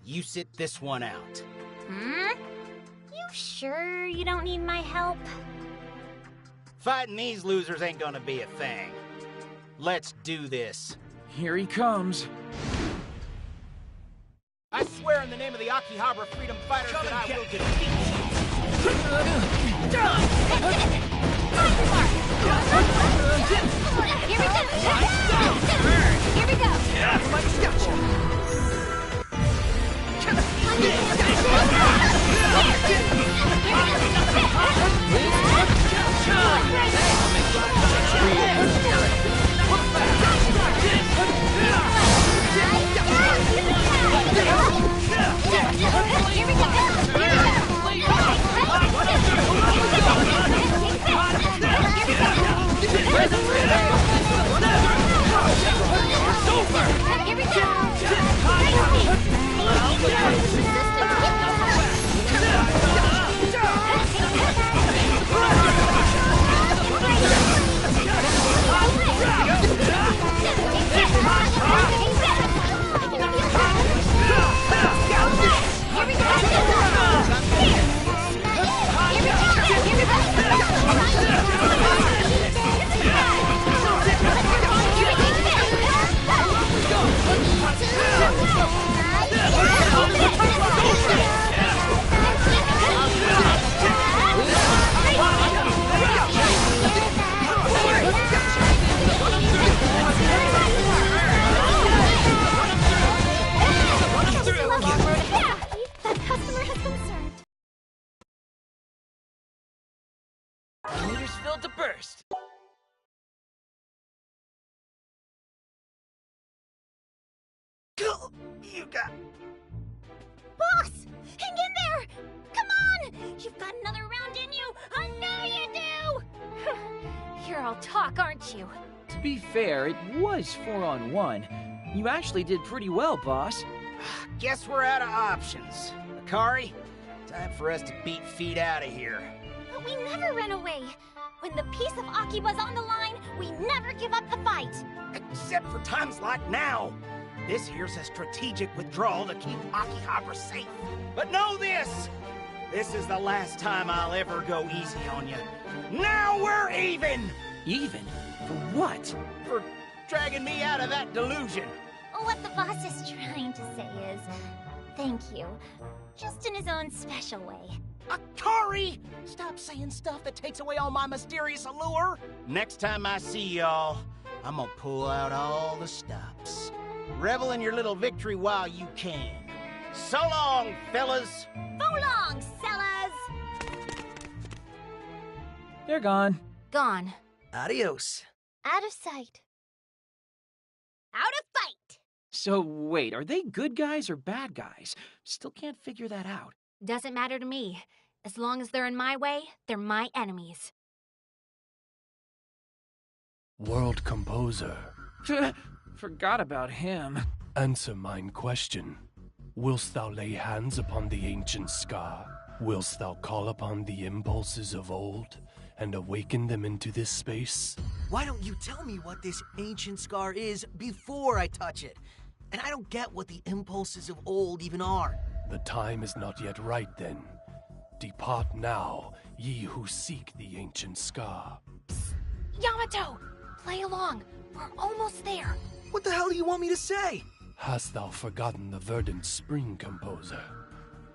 you sit this one out. You sure you don't need my help? Fighting these losers ain't gonna be a thing. Let's do this. Here he comes. I swear in the name of the Akihabara Freedom Fighters that I will defeat you. Here we go! Here we go! Meters filled to burst. You got... Boss! Hang in there! Come on! You've got another round in you! I know you do! You're all talk, aren't you? To be fair, it was 4-on-1. You actually did pretty well, boss. Guess we're out of options. Akari, time for us to beat feet out of here. But we never run away. When the peace of AKIBA'S on the line, we never give up the fight. Except for times like now. This here's a strategic withdrawal to keep Akihabara safe. But know this! This is the last time I'll ever go easy on you. Now we're even! Even? For what? For dragging me out of that delusion. What the boss is trying to say is, thank you. Just in his own special way. Akari! Stop saying stuff that takes away all my mysterious allure. Next time I see y'all, I'm gonna pull out all the stops. Revel in your little victory while you can. So long, fellas! So long, sellers! They're gone. Gone. Adios. Out of sight. Out of fight! So wait, are they good guys or bad guys? Still can't figure that out. Doesn't matter to me. As long as they're in my way, they're my enemies. World Composer, Forgot about him. answer mine question. Willst thou lay hands upon the ancient scar? Willst thou call upon the impulses of old and awaken them into this space? Why don't you tell me what this ancient scar is before I touch it? And I don't get what the impulses of old even are. The time is not yet right then. Depart now, ye who seek the ancient scar. Yamato! Play along. We're almost there. What the hell do you want me to say? Hast thou forgotten the verdant spring, Composer?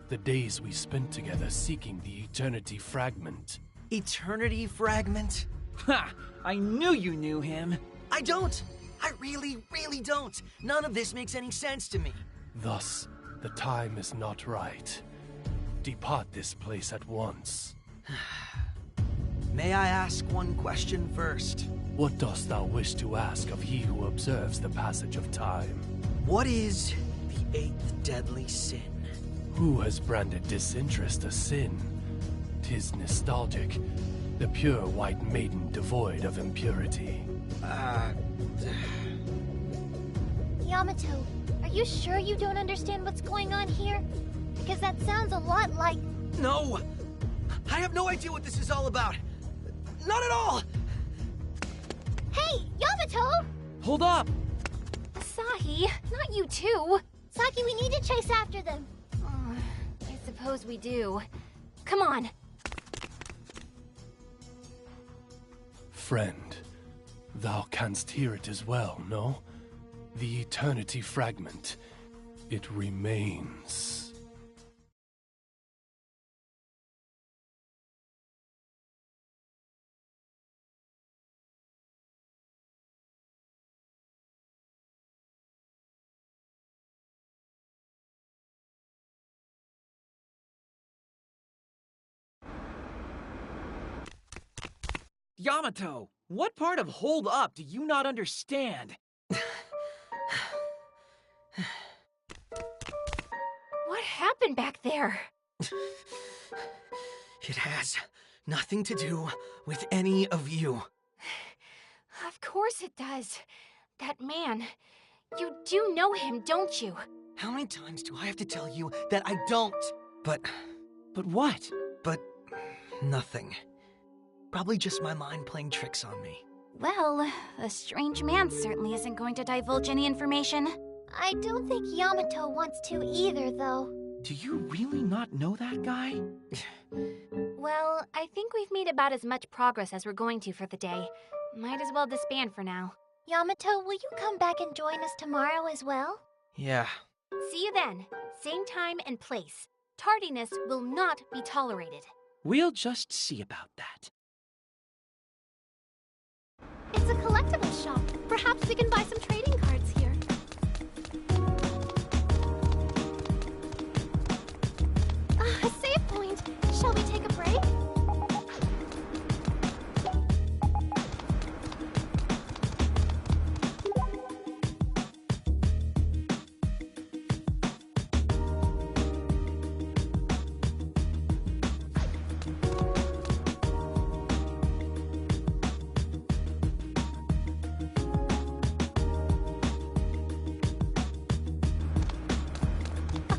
The days we spent together seeking the Eternity Fragment. Eternity Fragment? Ha! I knew you knew him. I don't. I really don't. None of this makes any sense to me. Thus, the time is not right. Depart this place at once. May I ask one question first? What dost thou wish to ask of he who observes the passage of time? What is the eighth deadly sin? Who has branded disinterest a sin? 'Tis nostalgic, the pure white maiden devoid of impurity. Yamato, are you sure you don't understand what's going on here? Because that sounds a lot like... No! I have no idea what this is all about. Not at all! Hey, Yamato! Hold up! Asahi, not you too. Saki, we need to chase after them. Oh, I suppose we do. Come on. Friend, thou canst hear it as well, no? The Eternity Fragment. It remains. Yamato, what part of hold up do you not understand? What happened back there? It has nothing to do with any of you. Of course it does. That man. You do know him, don't you? How many times do I have to tell you that I don't? But what? But nothing. Probably just my mind playing tricks on me. Well, a strange man certainly isn't going to divulge any information. I don't think Yamato wants to either, though. Do you really not know that guy? Well, I think we've made about as much progress as we're going to for the day. Might as well disband for now. Yamato, will you come back and join us tomorrow as well? Yeah. See you then. Same time and place. Tardiness will not be tolerated. We'll just see about that. It's a collectible shop. Perhaps we can buy some trading cards here. A save point. Shall we take a break?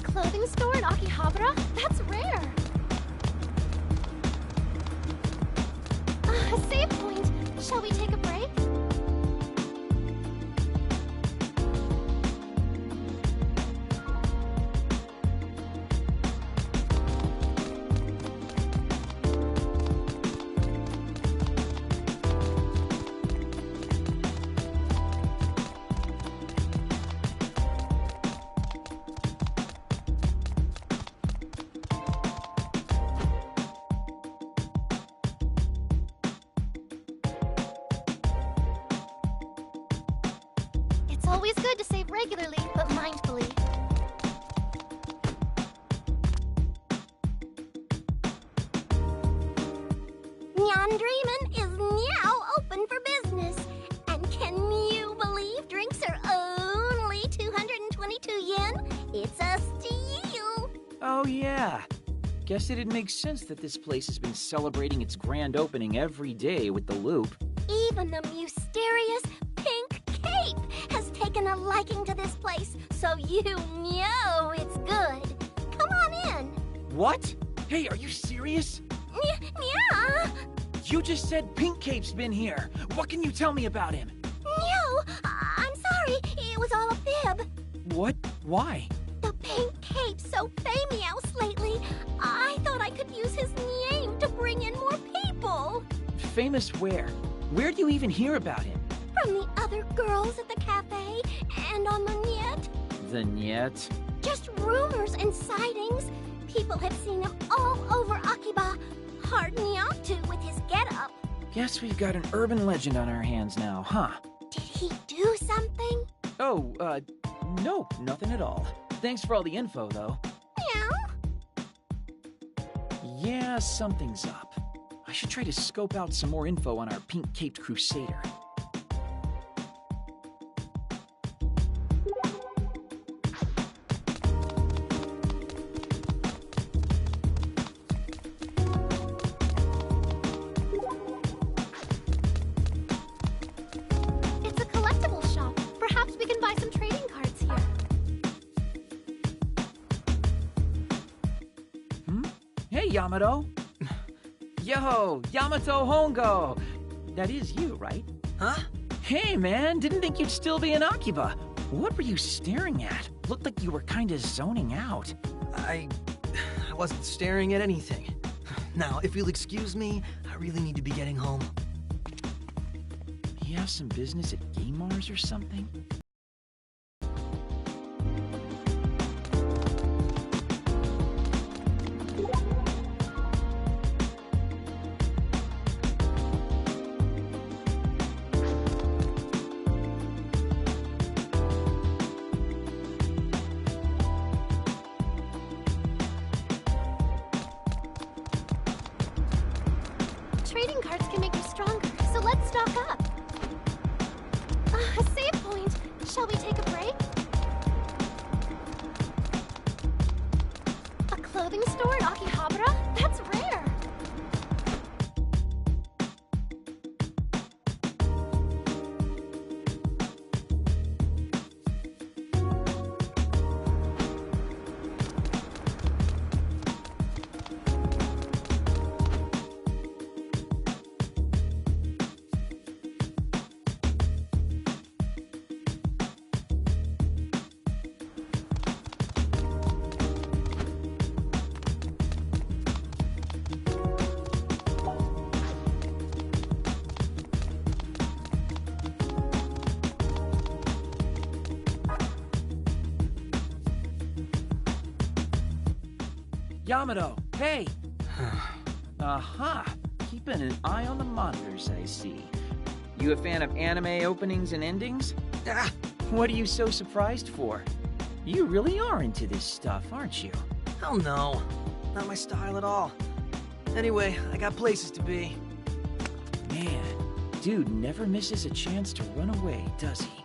Clothing store in Akihabara? That's rare. A save point. Shall we take a break? It's always good to save regularly, but mindfully. Dreamin' is now open for business. And can you believe drinks are only 222 yen? It's a steal! Oh, yeah. Guess it'd make sense that this place has been celebrating its grand opening every day with the loop. Even the mysterious Pink Cape has taken a liking to this place, so you know it's good. Come on in. What? Hey, are you serious? Yeah. You just said Pink Cape's been here. What can you tell me about him? No, I'm sorry. It was all a fib. What? Why? The Pink Cape's so famous lately. I thought I could use his name to bring in more people. Famous where? Where do you even hear about him? From the other girls at the cafe and on the net. The net? Just rumors and sightings. People have seen him all over Akiba. Hard not to with his getup. Guess we've got an urban legend on our hands now, huh? Did he do something? Oh, no, nothing at all. Thanks for all the info, though. Yeah? Yeah, something's up. I should try to scope out some more info on our pink-caped crusader. It's a collectible shop. Perhaps we can buy some trading cards here. Hey, Yamato! Yo, Yamato Hongo! That is you, right? Huh? Hey, man, didn't think you'd still be in Akiba. What were you staring at? Looked like you were kinda zoning out. I wasn't staring at anything. Now, if you'll excuse me, I really need to be getting home. You have some business at Game Mars or something? Trading cards can make you stronger, so let's stock up. A save point. Shall we take a break? A clothing store at Akihabara? That's rare. Yamato, hey! Aha! Keeping an eye on the monitors, I see. You a fan of anime openings and endings? Ah, What are you so surprised for? You really are into this stuff, aren't you? hell no. Not my style at all. Anyway, I got places to be. Man, dude never misses a chance to run away, does he?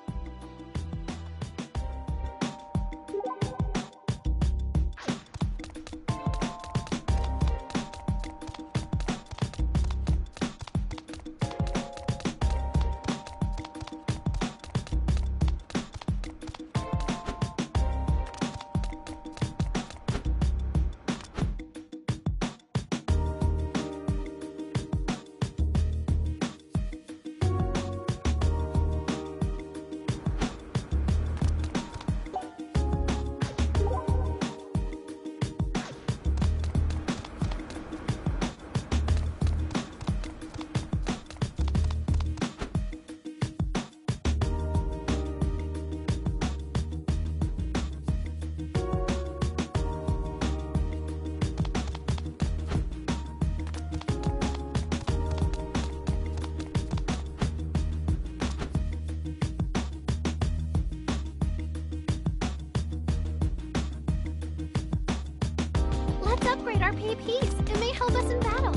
RP piece. It may help us in battle.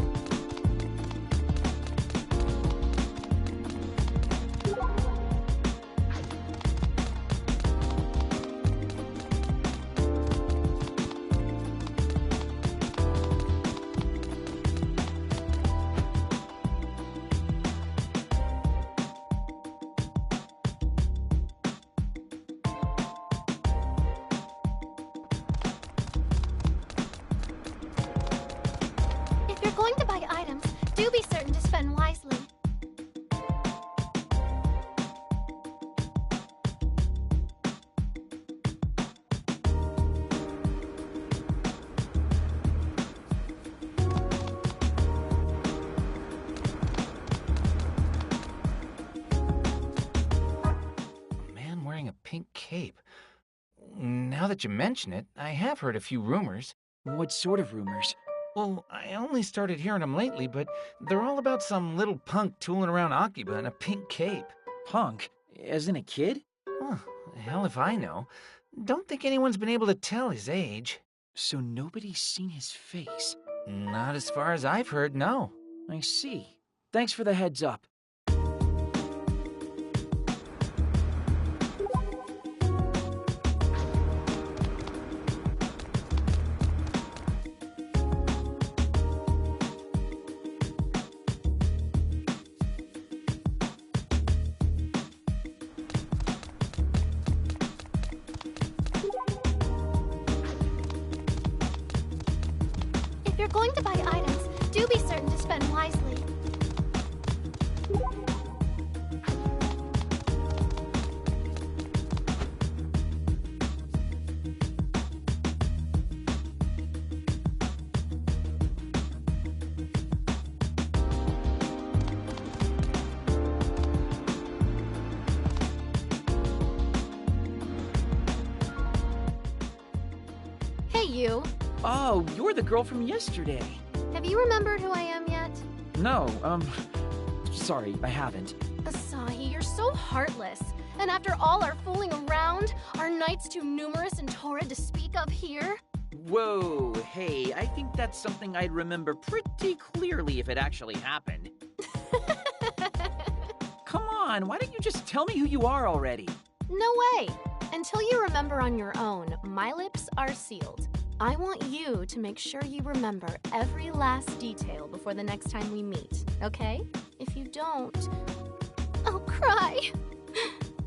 If you're going to buy items, do be certain to spend wisely. A man wearing a pink cape. Now that you mention it, I have heard a few rumors. What sort of rumors? Well, I only started hearing them lately, but they're all about some little punk tooling around Akiba in a pink cape. Punk? As in a kid? Huh, hell if I know. Don't think anyone's been able to tell his age. So nobody's seen his face? Not as far as I've heard, no. I see. Thanks for the heads up. If you're going to buy items, do be certain to spend wisely. Hey, you. Oh, you're the girl from yesterday. Have you remembered who I am yet? No, sorry, I haven't. Asahi, you're so heartless. And after all our fooling around, are nights too numerous and torrid to speak of here? Whoa, hey, I think that's something I'd remember pretty clearly if it actually happened. Come on, why don't you just tell me who you are already? No way. Until you remember on your own, my lips are sealed. I want you to make sure you remember every last detail before the next time we meet, okay? If you don't, I'll cry.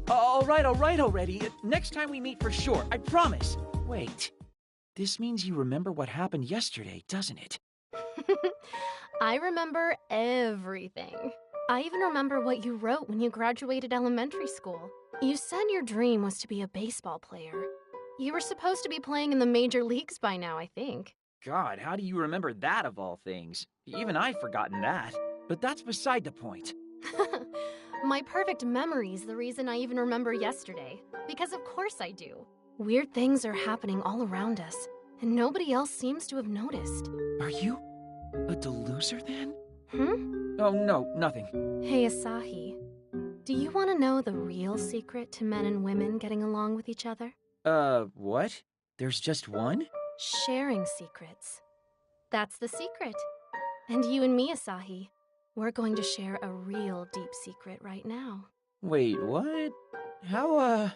All right already. Next time we meet for sure, I promise. Wait, this means you remember what happened yesterday, doesn't it? I remember everything. I even remember what you wrote when you graduated elementary school. You said your dream was to be a baseball player. You were supposed to be playing in the major leagues by now, I think. God, how do you remember that of all things? Even I've forgotten that. But that's beside the point. My perfect memory's the reason I even remember yesterday. Because of course I do. Weird things are happening all around us, and nobody else seems to have noticed. Are you a deluser then? Hmm? Oh, no, nothing. Hey, Asahi. Do you want to know the real secret to men and women getting along with each other? What? There's just one? Sharing secrets. That's the secret. And you and me, Asahi, we're going to share a real deep secret right now. Wait, what? How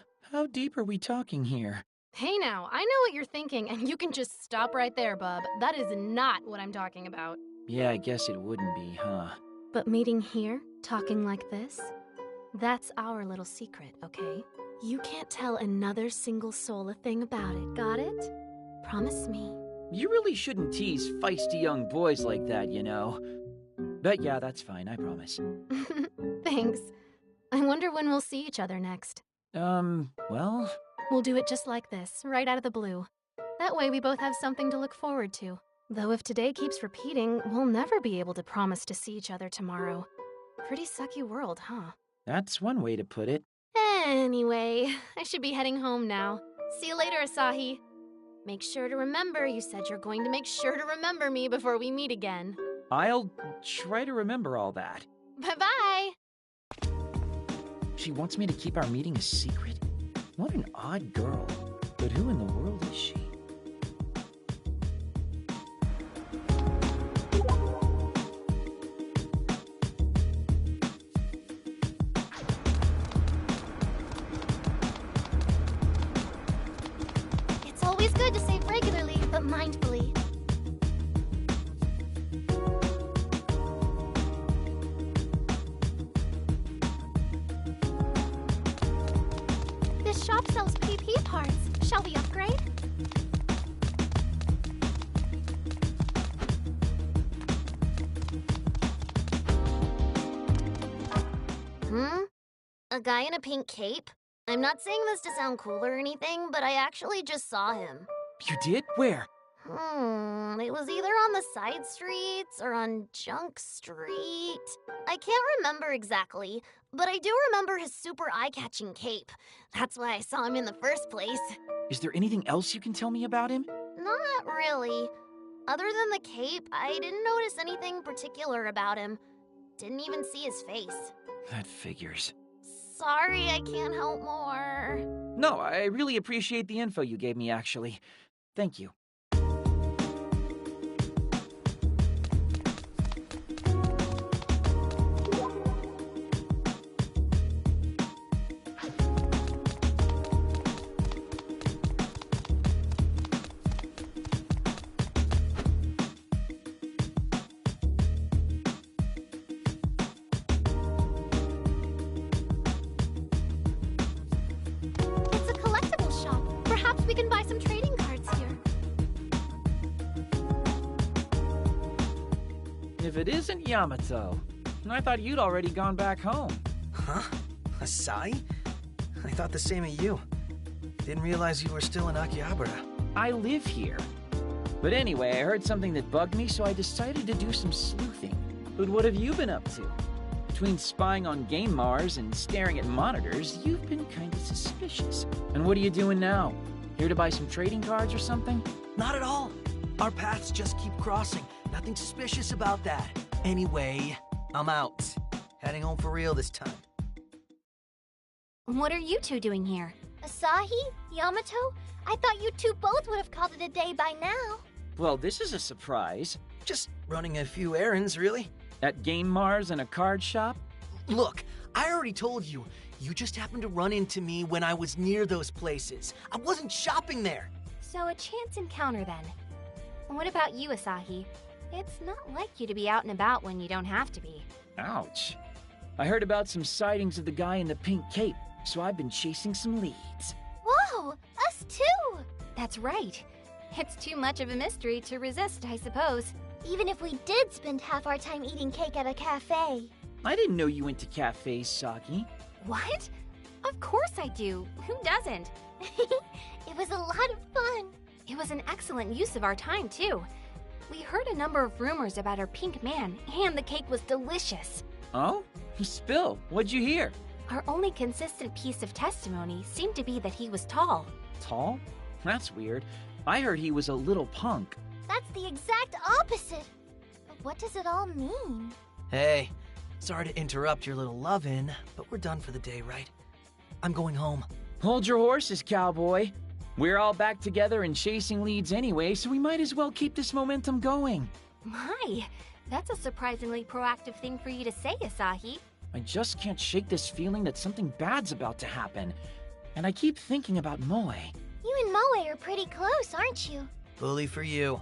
deep are we talking here? Hey now, I know what you're thinking, and you can just stop right there, bub. That is not what I'm talking about. Yeah, I guess it wouldn't be, huh? But meeting here, talking like this, that's our little secret, okay? You can't tell another single soul a thing about it, got it? Promise me. You really shouldn't tease feisty young boys like that, you know. But yeah, that's fine, I promise. Thanks. I wonder when we'll see each other next. Well... We'll do it just like this, right out of the blue. That way we both have something to look forward to. Though if today keeps repeating, we'll never be able to promise to see each other tomorrow. Pretty sucky world, huh? That's one way to put it. Anyway, I should be heading home now. See you later, Asahi. Make sure to remember you said you're going to make sure to remember me before we meet again. I'll try to remember all that. Bye-bye! She wants me to keep our meeting a secret? What an odd girl. But who in the world is she? always good to save regularly, but mindfully. This shop sells PP parts. Shall we upgrade? A guy in a pink cape? I'm not saying this to sound cool or anything, but I actually just saw him. You did? Where? It was either on the side streets or on Junk Street. I can't remember exactly, but I do remember his super eye-catching cape. That's why I saw him in the first place. Is there anything else you can tell me about him? Not really. Other than the cape, I didn't notice anything particular about him. Didn't even see his face. That figures. Sorry, I can't help more. No, I really appreciate the info you gave me, actually. Thank you. We can buy some trading cards here. If it isn't Yamato, I thought you'd already gone back home. Huh? Asai? I thought the same of you. Didn't realize you were still in Akihabara. I live here. But anyway, I heard something that bugged me, so I decided to do some sleuthing. But what have you been up to? Between spying on game Mars and staring at monitors, you've been kind of suspicious. And what are you doing now? Here to buy some trading cards or something? Not at all. Our paths just keep crossing. Nothing suspicious about that. Anyway, I'm out. Heading home for real this time. What are you two doing here? Asahi? Yamato? I thought you two both would have called it a day by now. Well, this is a surprise. Just running a few errands, really. At Game Mars and a card shop? Look, I already told you. You just happened to run into me when I was near those places. I wasn't shopping there. So a chance encounter then. What about you, Asahi? It's not like you to be out and about when you don't have to be. Ouch. I heard about some sightings of the guy in the pink cape, so I've been chasing some leads. Whoa, us too! That's right. It's too much of a mystery to resist, I suppose. Even if we did spend half our time eating cake at a cafe. I didn't know you went to cafes, Saki. What? Of course I do. Who doesn't? It was a lot of fun. It was an excellent use of our time, too. We heard a number of rumors about our pink man, and the cake was delicious. Oh? Spill, what'd you hear? Our only consistent piece of testimony seemed to be that he was tall. Tall? That's weird. I heard he was a little punk. That's the exact opposite. But what does it all mean? Hey, sorry to interrupt your little love-in, but we're done for the day, right? I'm going home. Hold your horses, cowboy. We're all back together and chasing leads anyway, so we might as well keep this momentum going. My, that's a surprisingly proactive thing for you to say, Asahi. I just can't shake this feeling that something bad's about to happen. And I keep thinking about Moe. You and Moe are pretty close, aren't you? Bully for you.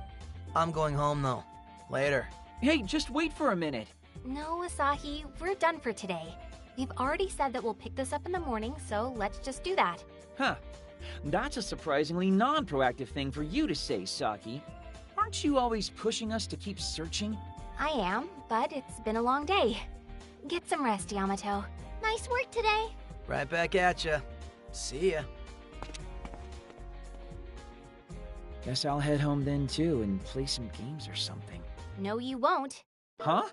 I'm going home, though. Later. Hey, just wait for a minute. No, Asahi, we're done for today. We've already said that we'll pick this up in the morning, so let's just do that. Huh. That's a surprisingly non-proactive thing for you to say, Saki. Aren't you always pushing us to keep searching? I am, but it's been a long day. Get some rest, Yamato. Nice work today. Right back at ya. See ya. Guess I'll head home then too and play some games or something. No, you won't. Huh?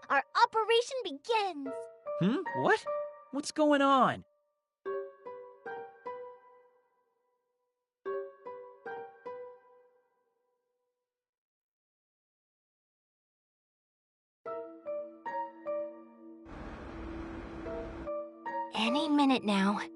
Our operation begins. What? What's going on? Any minute now. Saki!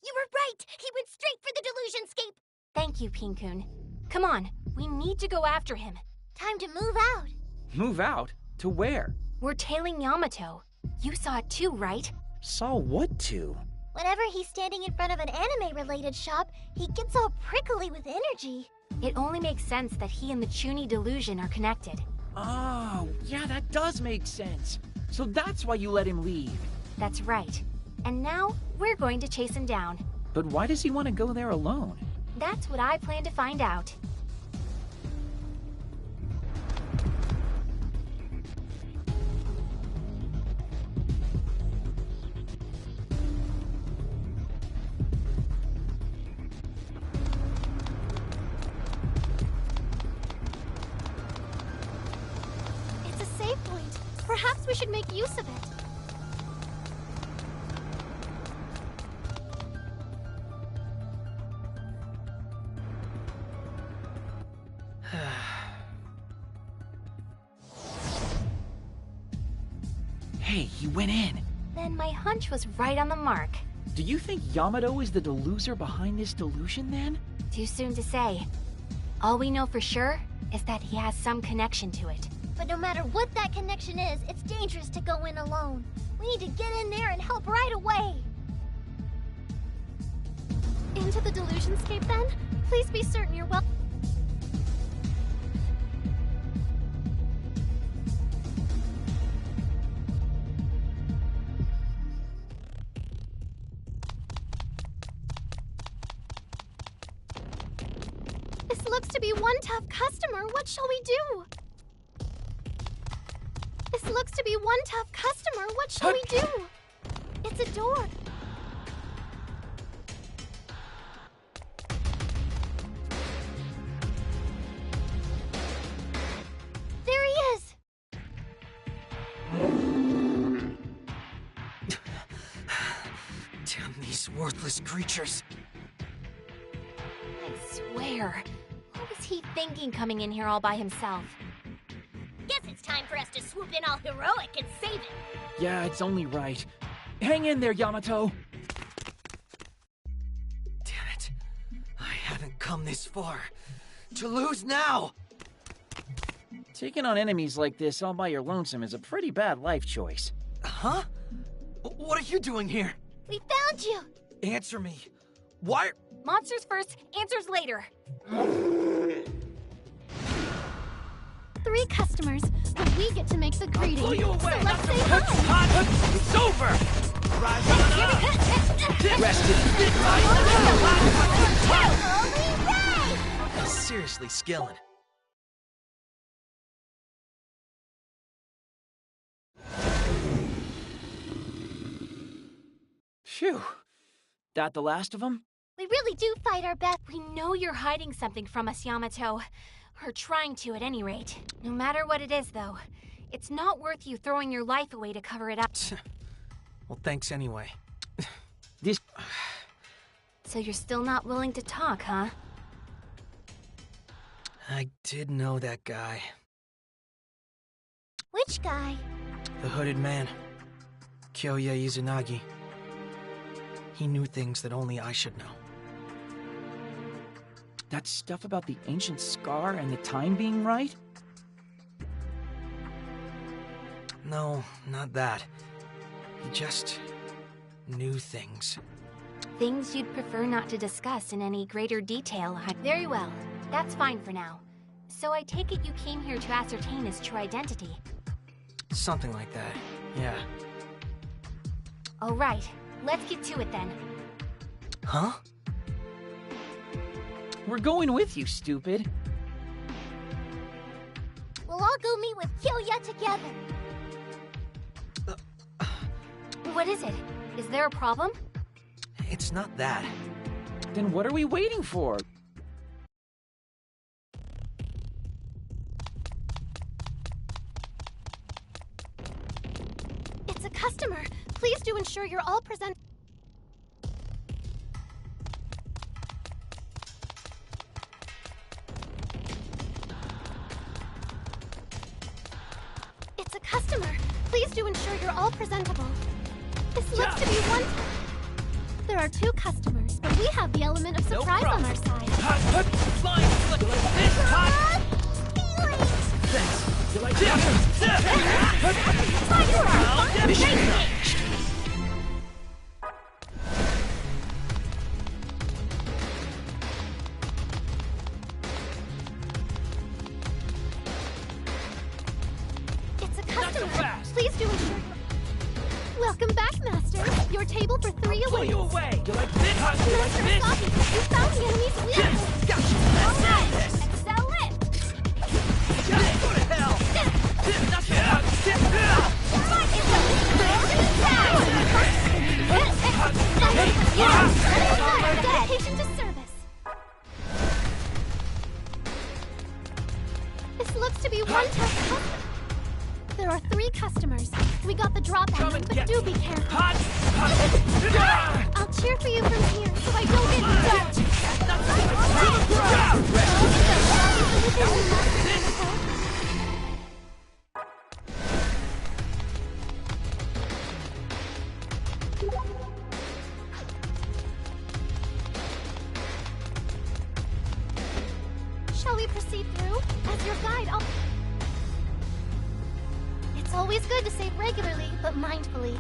You were right! He went straight for the Delusionscape! Thank you, Pinkun. Come on, we need to go after him. Time to move out. Move out? To where? We're tailing Yamato. You saw it too, right? Saw what to? Whenever he's standing in front of an anime-related shop, he gets all prickly with energy. It only makes sense that he and the Chuny delusion are connected. Oh, yeah, that does make sense. So that's why you let him leave. That's right. And now, we're going to chase him down. But why does he want to go there alone? That's what I plan to find out. It's a save point. Perhaps we should make use of it. Hey, he went in. Then my hunch was right on the mark. Do you think Yamato is the deluser behind this delusion then? Too soon to say. All we know for sure is that he has some connection to it. But no matter what that connection is, it's dangerous to go in alone. We need to get in there and help right away. Into the delusionscape then? Please be certain you're well. This looks to be one tough customer. What shall we do? This looks to be one tough customer. What shall we do? It's a door. There he is! Damn these worthless creatures. I swear. What was he thinking coming in here all by himself? Guess it's time for us to swoop in all heroic and save him. Yeah, it's only right. Hang in there, Yamato. Damn it. I haven't come this far. To lose now! Taking on enemies like this all by your lonesome is a pretty bad life choice. Huh? What are you doing here? We found you! Answer me. Why? Monsters first, answers later. 3 customers, but we get to make the greeting. Pull you away! So let's say hi. It's over! Rise on up! Rested! Seriously, Skillin. Phew. That the last of them? We really do fight our best. We know you're hiding something from us, Yamato. Or trying to, at any rate. No matter what it is, though, it's not worth you throwing your life away to cover it up. Well, thanks anyway. This... So you're still not willing to talk, huh? I did know that guy. Which guy? The hooded man. Kyoya Izanagi. He knew things that only I should know. That stuff about the ancient scar and the time being right? No, not that. He just knew things. Things you'd prefer not to discuss in any greater detail. Very well. That's fine for now. So I take it you came here to ascertain his true identity. Something like that, yeah. All right. Let's get to it then. Huh? We're going with you, stupid. We'll all go meet with Kyoya together. What is it? Is there a problem? It's not that. Then what are we waiting for? It's a customer. Please do ensure you're all present. It's a customer. Please do ensure you're all presentable. This looks to be one. There are 2 customers, but we have the element of surprise on our side. Flying like this, hot! Thanks. You like this? Welcome back, Master. Your table for 3 Pull awaits. you away! You like this? Master You like this? Asahi, you found the enemy's weakness. Gotcha! All right, This! excel it. Go to hell! Dedication to service. This looks to be one test customer. There are 3 customers. We got the drop on them, but do be careful. I'll cheer for you from here, so I don't get dumped. Shall we proceed through? As your guide, I'll... It's always good to save regularly, but mindfully.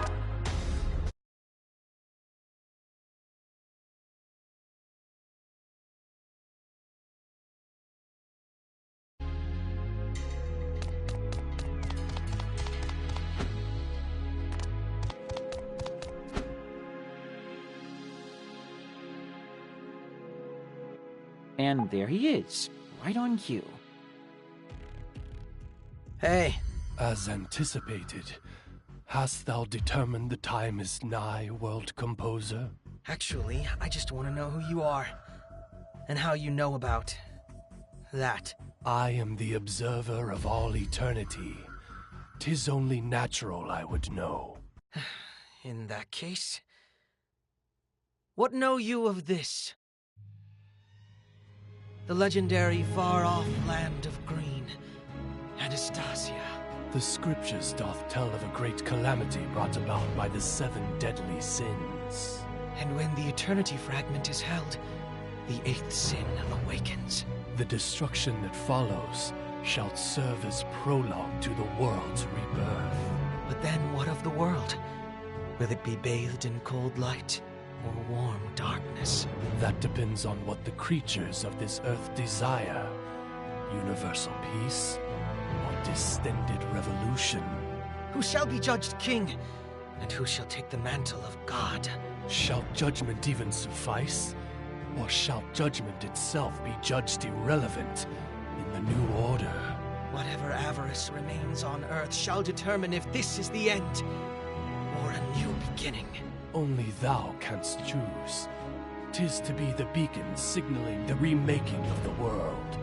And there he is, right on cue. Hey. As anticipated, hast thou determined the time is nigh, world composer? Actually, I just want to know who you are. And how you know about... that. I am the observer of all eternity. 'Tis only natural I would know. In that case... what know you of this? The legendary far-off land of green, Anastasia. The scriptures doth tell of a great calamity brought about by the 7 deadly sins. And when the Eternity Fragment is held, the 8th sin awakens. The destruction that follows shall serve as prologue to the world's rebirth. But then what of the world? Will it be bathed in cold light or warm darkness? That depends on what the creatures of this earth desire. Universal peace or distended revolution. Who shall be judged king? And who shall take the mantle of God? Shall judgment even suffice? Or shall judgment itself be judged irrelevant in the new order? Whatever avarice remains on Earth shall determine if this is the end or a new beginning. Only thou canst choose. 'Tis to be the beacon signaling the remaking of the world.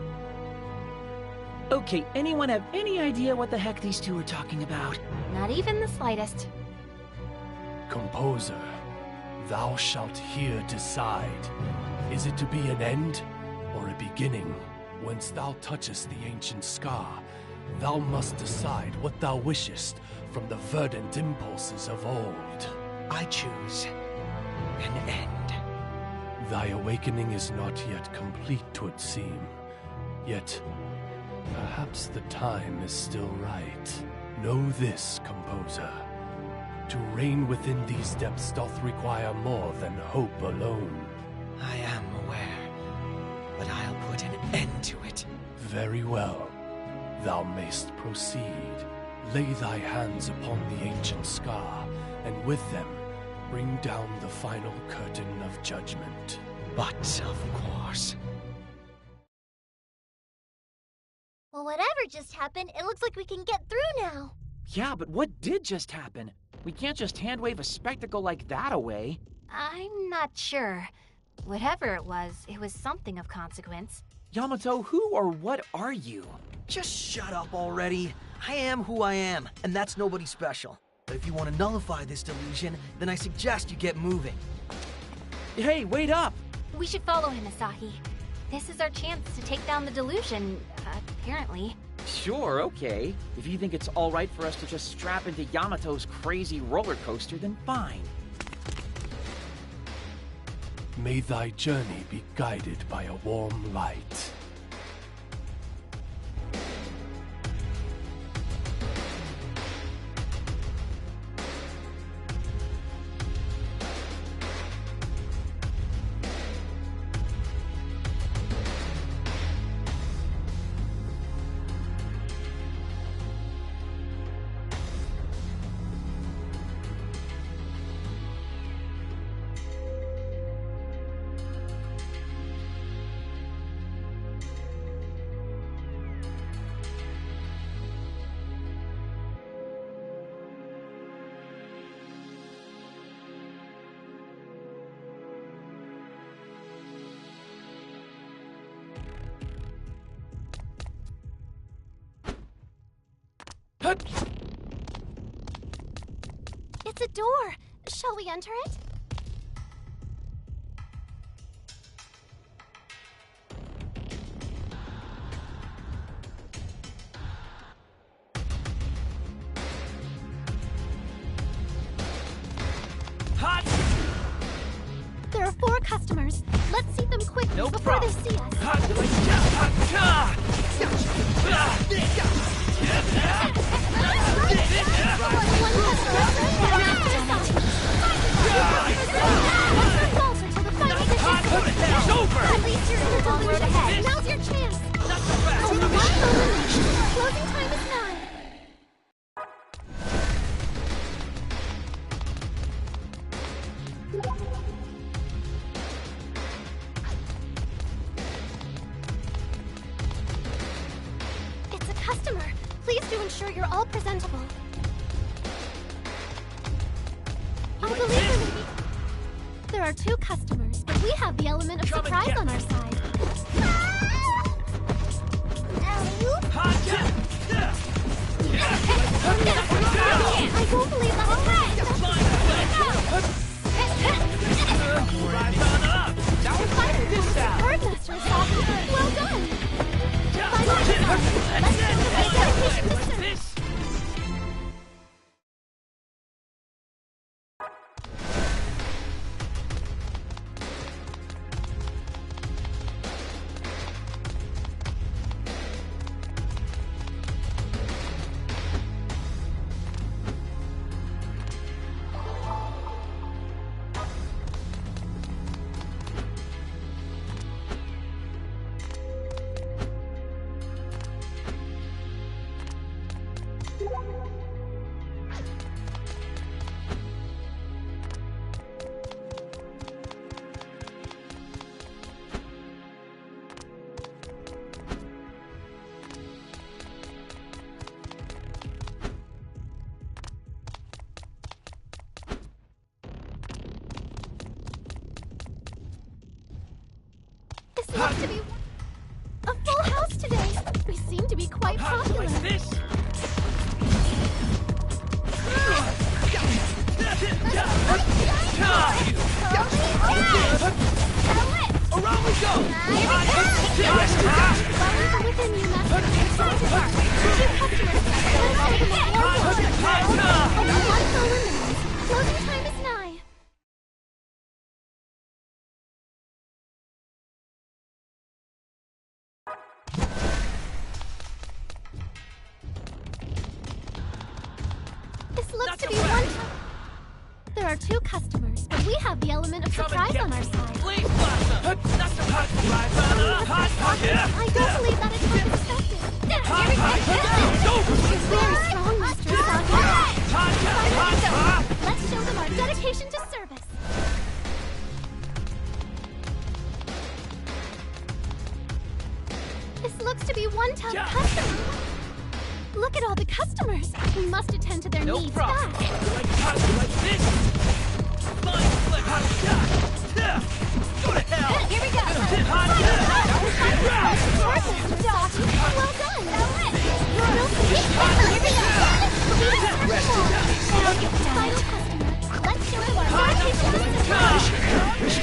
Okay, anyone have any idea what the heck these two are talking about? Not even the slightest. Composer, thou shalt here decide. Is it to be an end or a beginning? Whence thou touchest the ancient scar, thou must decide what thou wishest from the verdant impulses of old. I choose an end. Thy awakening is not yet complete, 'twould seem. Yet, perhaps the time is still right. Know this, composer. To reign within these depths doth require more than hope alone. I am aware, but I'll put an end to it. Very well. Thou mayst proceed. Lay thy hands upon the ancient scar, and with them, bring down the final curtain of judgment. But, of course. Well, whatever just happened, it looks like we can get through now. Yeah, but what did just happen? We can't just hand-wave a spectacle like that away. I'm not sure. Whatever it was something of consequence. Yamato, who or what are you? Just shut up already. I am who I am, and that's nobody special. But if you want to nullify this delusion, then I suggest you get moving. Hey, wait up! We should follow him, Asahi. This is our chance to take down the delusion, apparently. Sure, okay. If you think it's alright for us to just strap into Yamato's crazy roller coaster, then fine. May thy journey be guided by a warm light. It's a door. Shall we enter it? Hot! There are 4 customers. Let's seat them quickly No before problem. they see us. It's over! At least you're in the delusion ahead. Now's your chance. Only 1 moment. Closing time is 9. It's a customer. Please do ensure you're all presentable. I believe in you. There are 2 customers, but we have the element of surprise on our side. I don't believe that is Rise on up! Now we're fighting this out! Birdmaster is off. Well done! Let's go to my dedication to serve. This! This looks to be a full house today. We seem to be quite popular. Like this! Around we go! Within you, Master. Two customers. Only 1 eliminated. Closing time is 9. This looks to be 1 time. There are 2 customers, but we have the element of surprise on our side. Please, Blossom! Not so hot! Rise on up! Hot! I don't believe that is how it's expected. It's over! It's very strong, Master Saki. Let's show them our dedication to service. This looks to be 1 tough customer. Look at all the customers. We must attend to their No needs problem. fast. Like this! Flying flip! Go to hell! Here we go. Doc, well done. Real quick. Here we go. Final customer. Let's show them our dedication to service.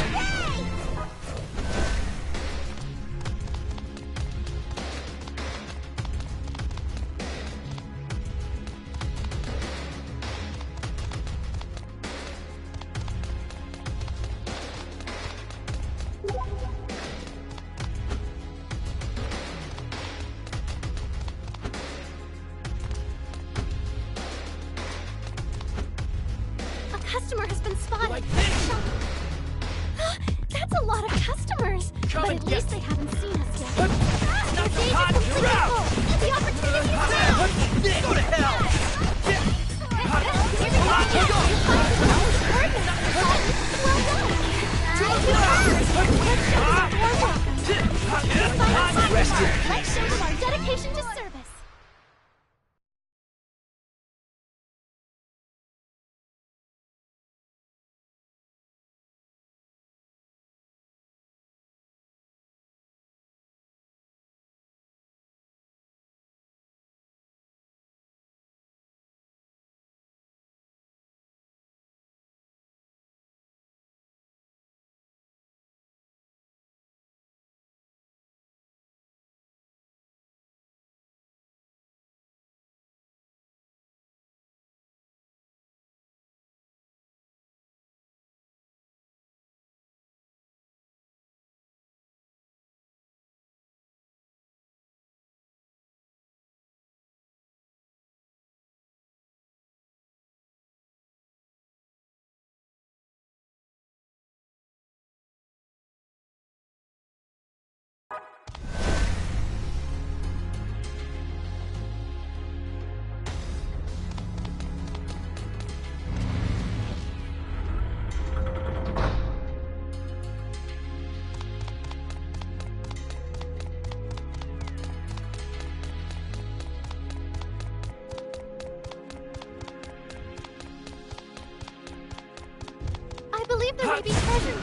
present.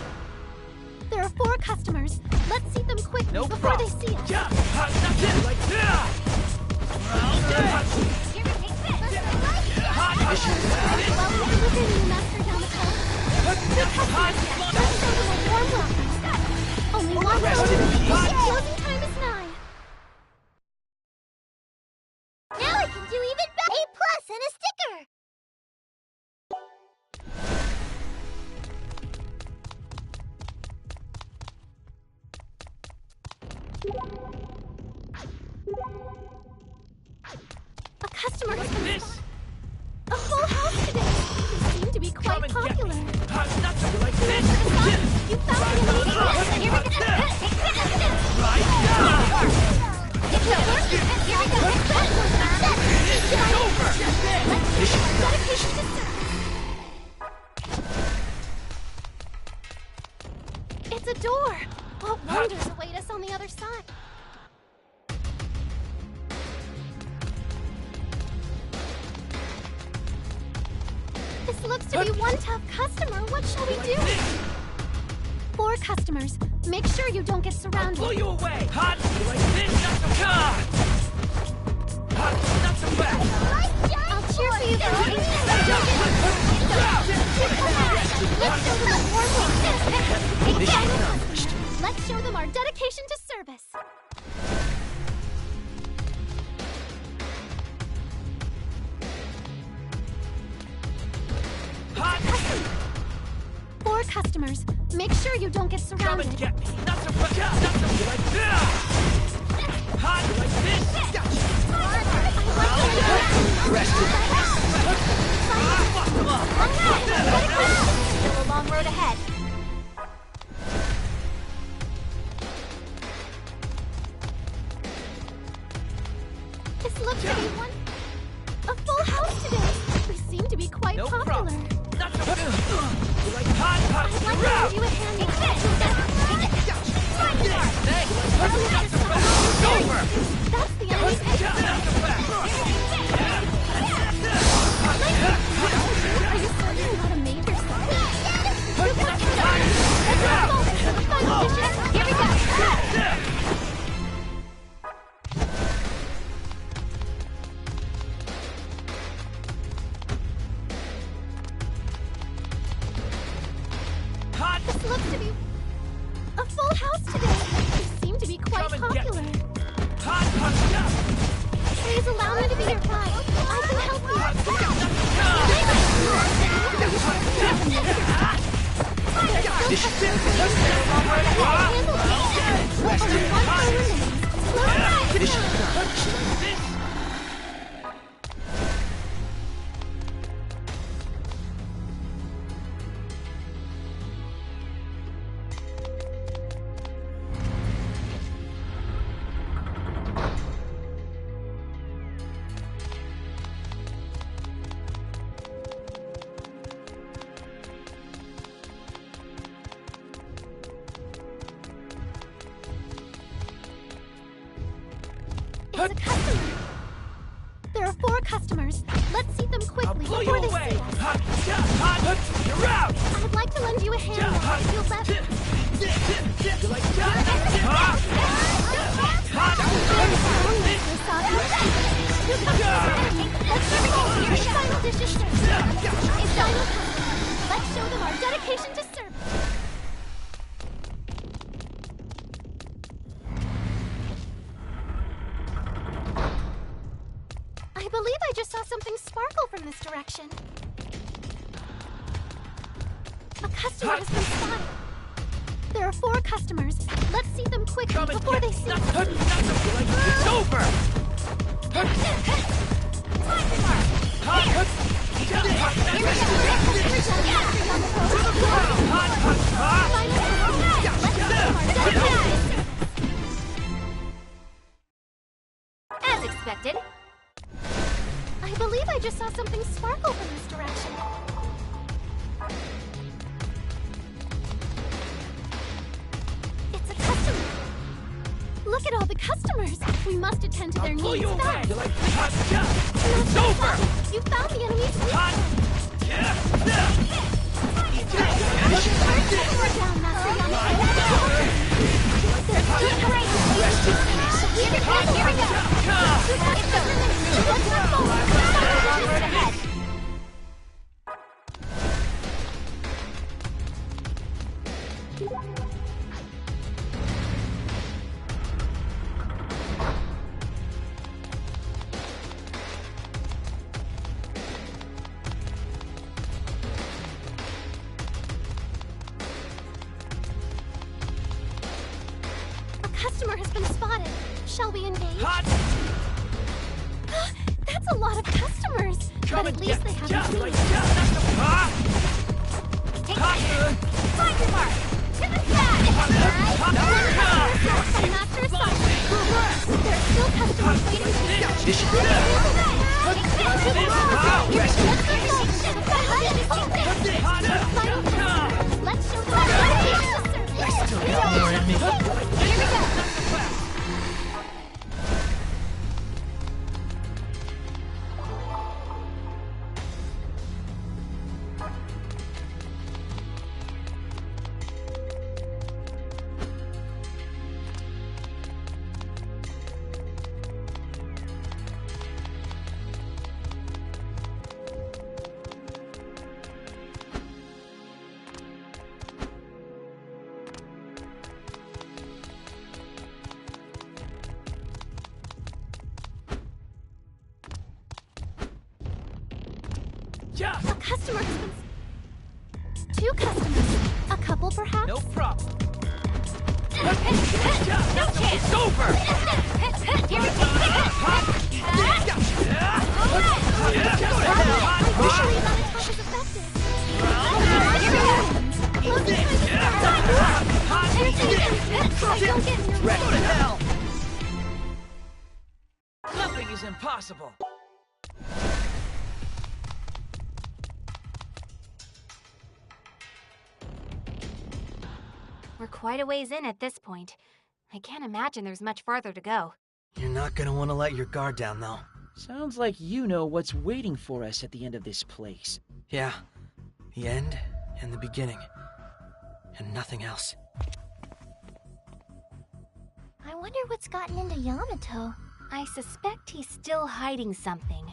There are 4 customers. Let's seat them quickly No before problem. they see us. Yeah, like that. While we deliver the new master down the call, 2 customers. Let's show them a warm welcome. Only one round. Closing time is 9. Now I can do even better. A+ and a sticker. A customer has been spotted. A full house today. They seem to be quite popular. Like this. You found the enemy. Here we go. Dedication to service. It's a door. What wonders await us on the other side? This looks to be one tough customer. What shall we do? 4 customers. Make sure you don't get surrounded. Blow you away. Hot. Like this. Not so hot. Not so fast. I'll cheer for you, girl. Let's show them our dedication to service. Hot. 4 customers. Make sure you don't get Come surrounded. and get me. Not so fast. Not so like this. Hot. Like this. Still a long road ahead. This looks to be a full house today. We seem to be quite No popular. problem. Not so fast. Like hot. I'd like You're to out. give you a hand. It's over. That's the enemy. Not so fast. Are you certain you're not a major star? Here we go. Hot. This looks to be a full house today. You seem to be quite Come and get popular. me. Hot. Please allow me to be your guide. I can help It's a customer. There are 4 customers. Let's seat them quickly Blow before you they away. see us. Hot. You're out. I'd like to lend you a hand if you'll let me. You like Final dish is served. A final customer. Let's show them our dedication to service. I believe I just saw something sparkle from this direction. A customer has been spotted. There are 4 customers. Let's seat them quickly before they see us. It's over. As expected. I believe I just saw something sparkle from this direction. It's a customer. Look at all the customers. We must attend to their Blow needs you away. fast. You're like It's over. You found the enemy's weak Hot. point. Here we go! It's over! Let's move forward! Word ahead! A customer has been spotted. Shall we engage? That's a lot of customers. But at least they haven't seen us. Find your mark! To the side! Master assignment. There are still customers waiting to be Let's show them. I still got more in me. Here we go! A customer has been... Two customers. A couple, perhaps? No problem. No chance! It's over! Here we go! Usually that attack is effective. Don't get in your way. Nothing is impossible. We're quite a ways in at this point. I can't imagine there's much farther to go. You're not gonna want to let your guard down, though. Sounds like you know what's waiting for us at the end of this place. Yeah. The end and the beginning. And nothing else. I wonder what's gotten into Yamato. I suspect he's still hiding something.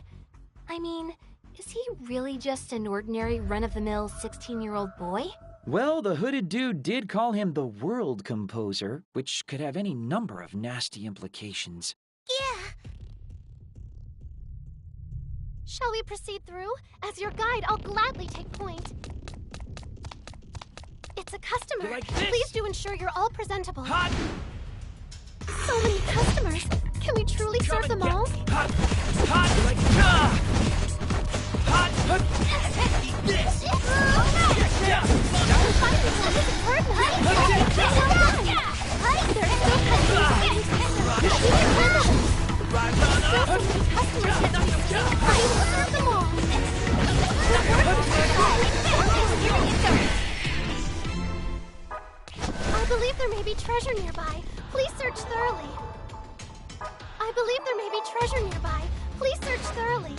I mean, is he really just an ordinary run-of-the-mill 16-year-old boy? Well, the hooded dude did call him the world composer, which could have any number of nasty implications. Yeah. Shall we proceed through? As your guide, I'll gladly take point. It's a customer. You like this? Please do ensure you're all presentable. Hot! So many customers. Can we truly serve them all? Hot! Hot! Like, hot! Eat this! I believe there may be treasure nearby. Please search thoroughly. I believe there may be treasure nearby. Please search thoroughly.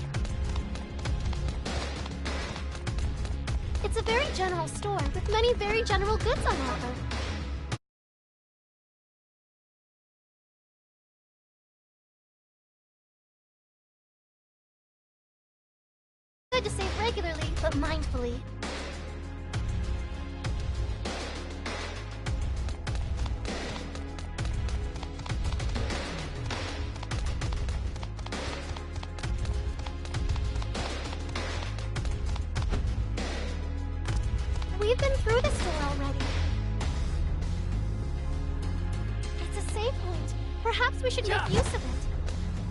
It's a very general store with many very general goods on offer. Good to save regularly, but mindfully. We've been through this door already. It's a save point. Perhaps we should make use of it.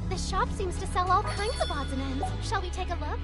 This shop seems to sell all kinds of odds and ends. Shall we take a look?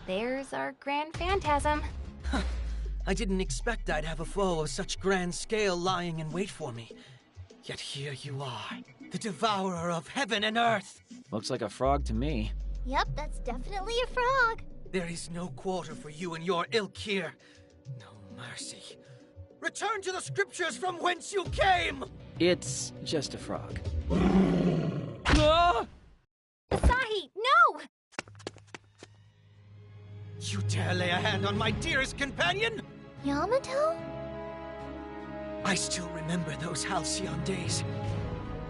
There's our grand phantasm. I didn't expect I'd have a foe of such grand scale lying in wait for me. Yet here you are, the devourer of heaven and earth. Looks like a frog to me. Yep, that's definitely a frog. There is no quarter for you and your ilk here. No mercy. Return to the scriptures from whence you came! It's just a frog. Ah! Asahi, no! You dare lay a hand on my dearest companion? Yamato? I still remember those halcyon days.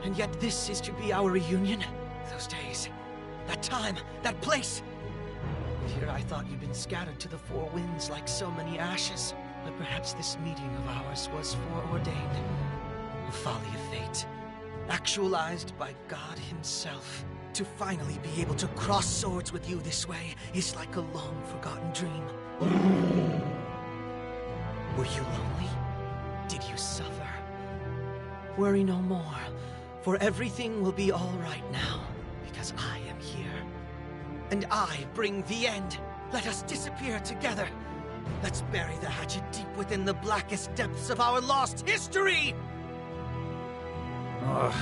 And yet this is to be our reunion? Those days. That time. That place. And here I thought you'd been scattered to the four winds like so many ashes. But perhaps this meeting of ours was foreordained. A folly of fate. Actualized by God himself. To finally be able to cross swords with you this way is like a long-forgotten dream. Were you lonely? Did you suffer? Worry no more, for everything will be all right now, because I am here. And I bring the end. Let us disappear together. Let's bury the hatchet deep within the blackest depths of our lost history! Ugh.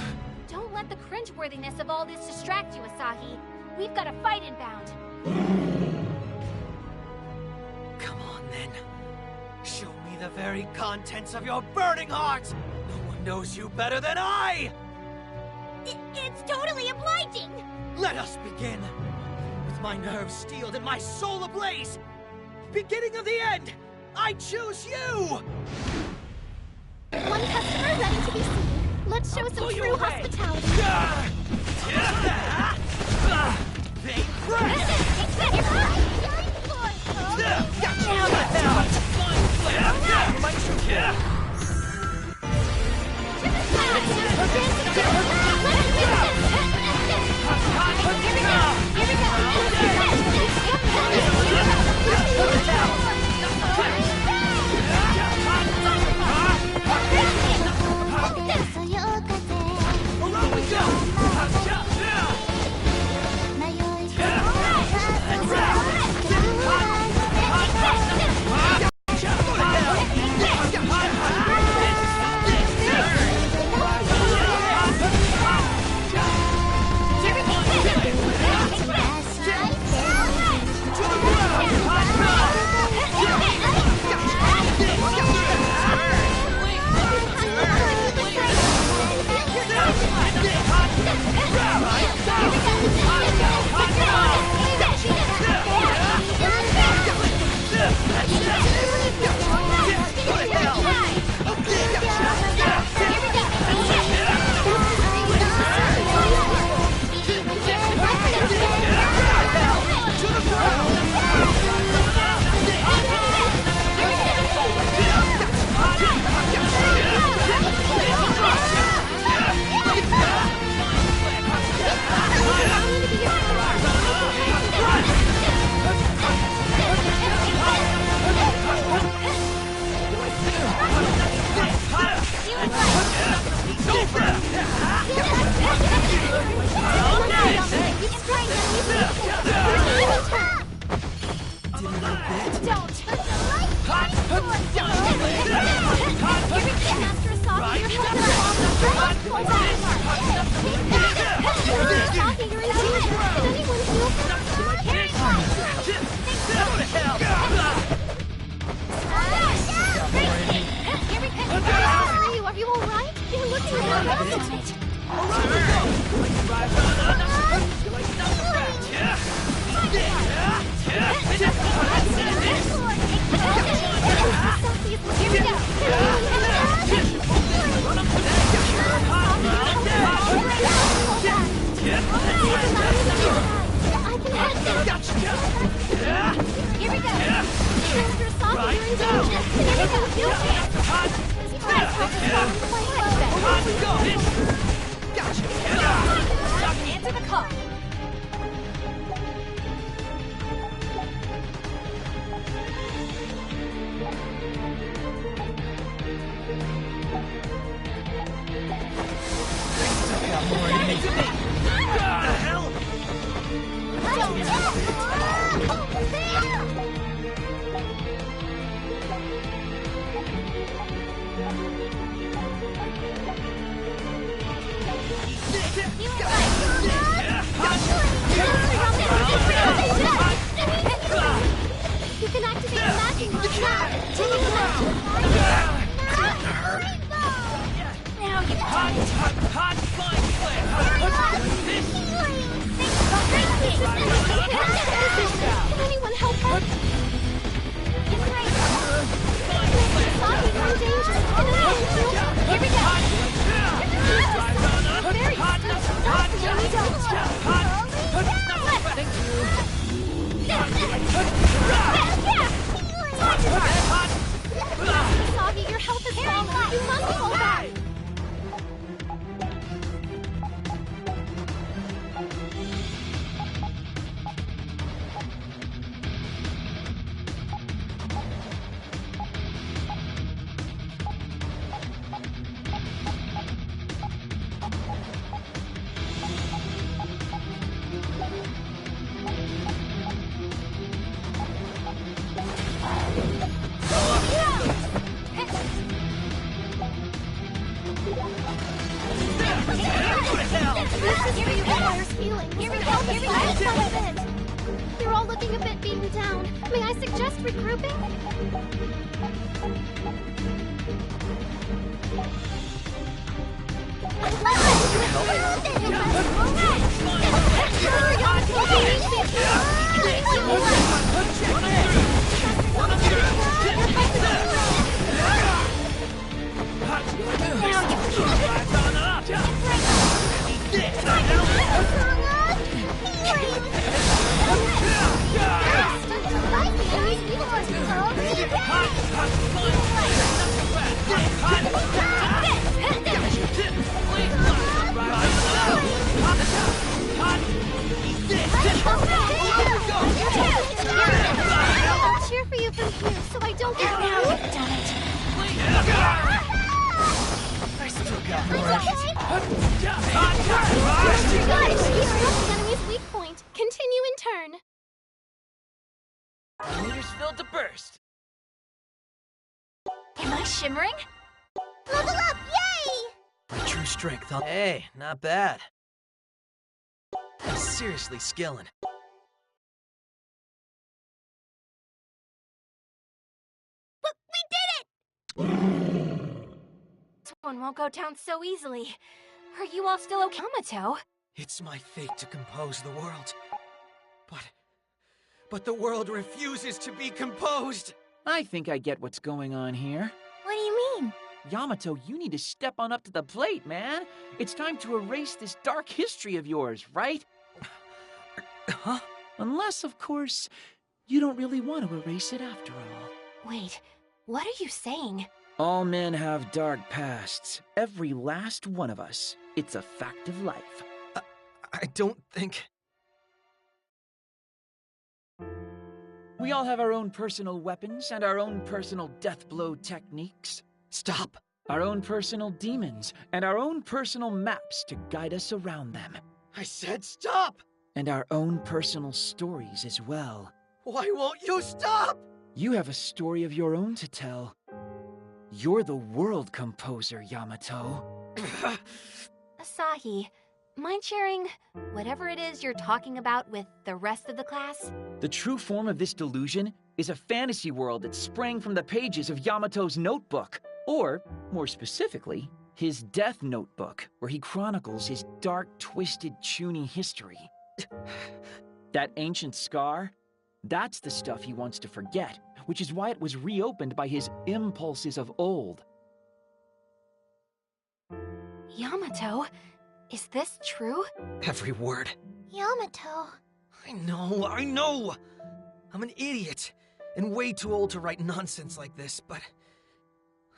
Don't let the cringeworthiness of all this distract you, Asahi. We've got a fight inbound. Come on, then. Show me the very contents of your burning heart! No one knows you better than I! It's totally obliging! Let us begin! With With my nerves steeled and my soul ablaze! Beginning of the end! I choose you! One customer ready to be seen. Let's show some true hospitality. They press! Are you alright? You're looking hesitant. Here we go. Mr. Saki, you're in danger. Here we go. Answer the call. You can activate the magic mode now. Now you hot flying Can anyone help her? Saki, you're in danger. Here we go. Very Saki, your health is falling. You must fall back. You're all looking a bit beaten down. May I suggest regrouping? I'll cheer for you from here so I don't get hurt. I still got It's more. okay. Guys, he's not the enemy's weak point. Continue in turn. Meters filled to burst. Am I shimmering? Level up, yay! My true strength, huh? Hey, not bad. I'm seriously skilling. But we did it! This one won't go down so easily. Are you all still okay? Yamato? It's my fate to compose the world. But the world refuses to be composed. I think I get what's going on here. What do you mean? Yamato, you need to step on up to the plate, man. It's time to erase this dark history of yours, right? Huh? Unless, of course, you don't really want to erase it after all. Wait, what are you saying? All men have dark pasts. Every last one of us. It's a fact of life. I don't think... We all have our own personal weapons and our own personal death blow techniques. Stop! Our own personal demons and our own personal maps to guide us around them. I said stop! And our own personal stories as well. Why won't you stop? You have a story of your own to tell. You're the world composer, Yamato. Asahi, mind sharing whatever it is you're talking about with the rest of the class? The true form of this delusion is a fantasy world that sprang from the pages of Yamato's notebook. Or, more specifically, his death notebook, where he chronicles his dark, twisted, Chunin history. That ancient scar? That's the stuff he wants to forget, which is why it was reopened by his impulses of old. Yamato, is this true? Every word. Yamato. I know! I'm an idiot, and way too old to write nonsense like this, but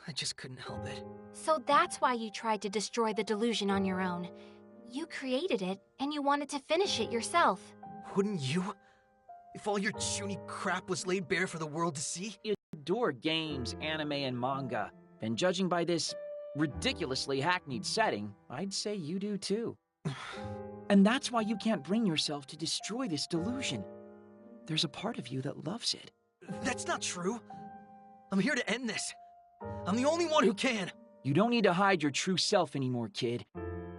I just couldn't help it. So that's why you tried to destroy the delusion on your own. You created it, and you wanted to finish it yourself. Wouldn't you? If all your Chunin crap was laid bare for the world to see? You adore games, anime, and manga. And judging by this ridiculously hackneyed setting, I'd say you do too. And that's why you can't bring yourself to destroy this delusion. There's a part of you that loves it. That's not true. I'm here to end this. I'm the only one who can. You don't need to hide your true self anymore, kid.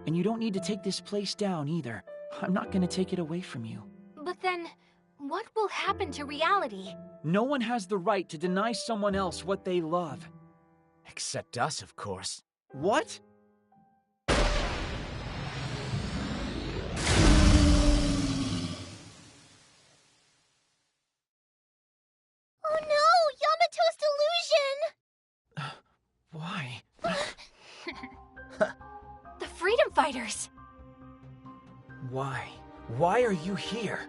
And you don't need to take this place down either. I'm not gonna take it away from you. But then, what will happen to reality? No one has the right to deny someone else what they love. Except us, of course. What? Oh no! Yamato's delusion! Why? The Freedom Fighters! Why? Why are you here?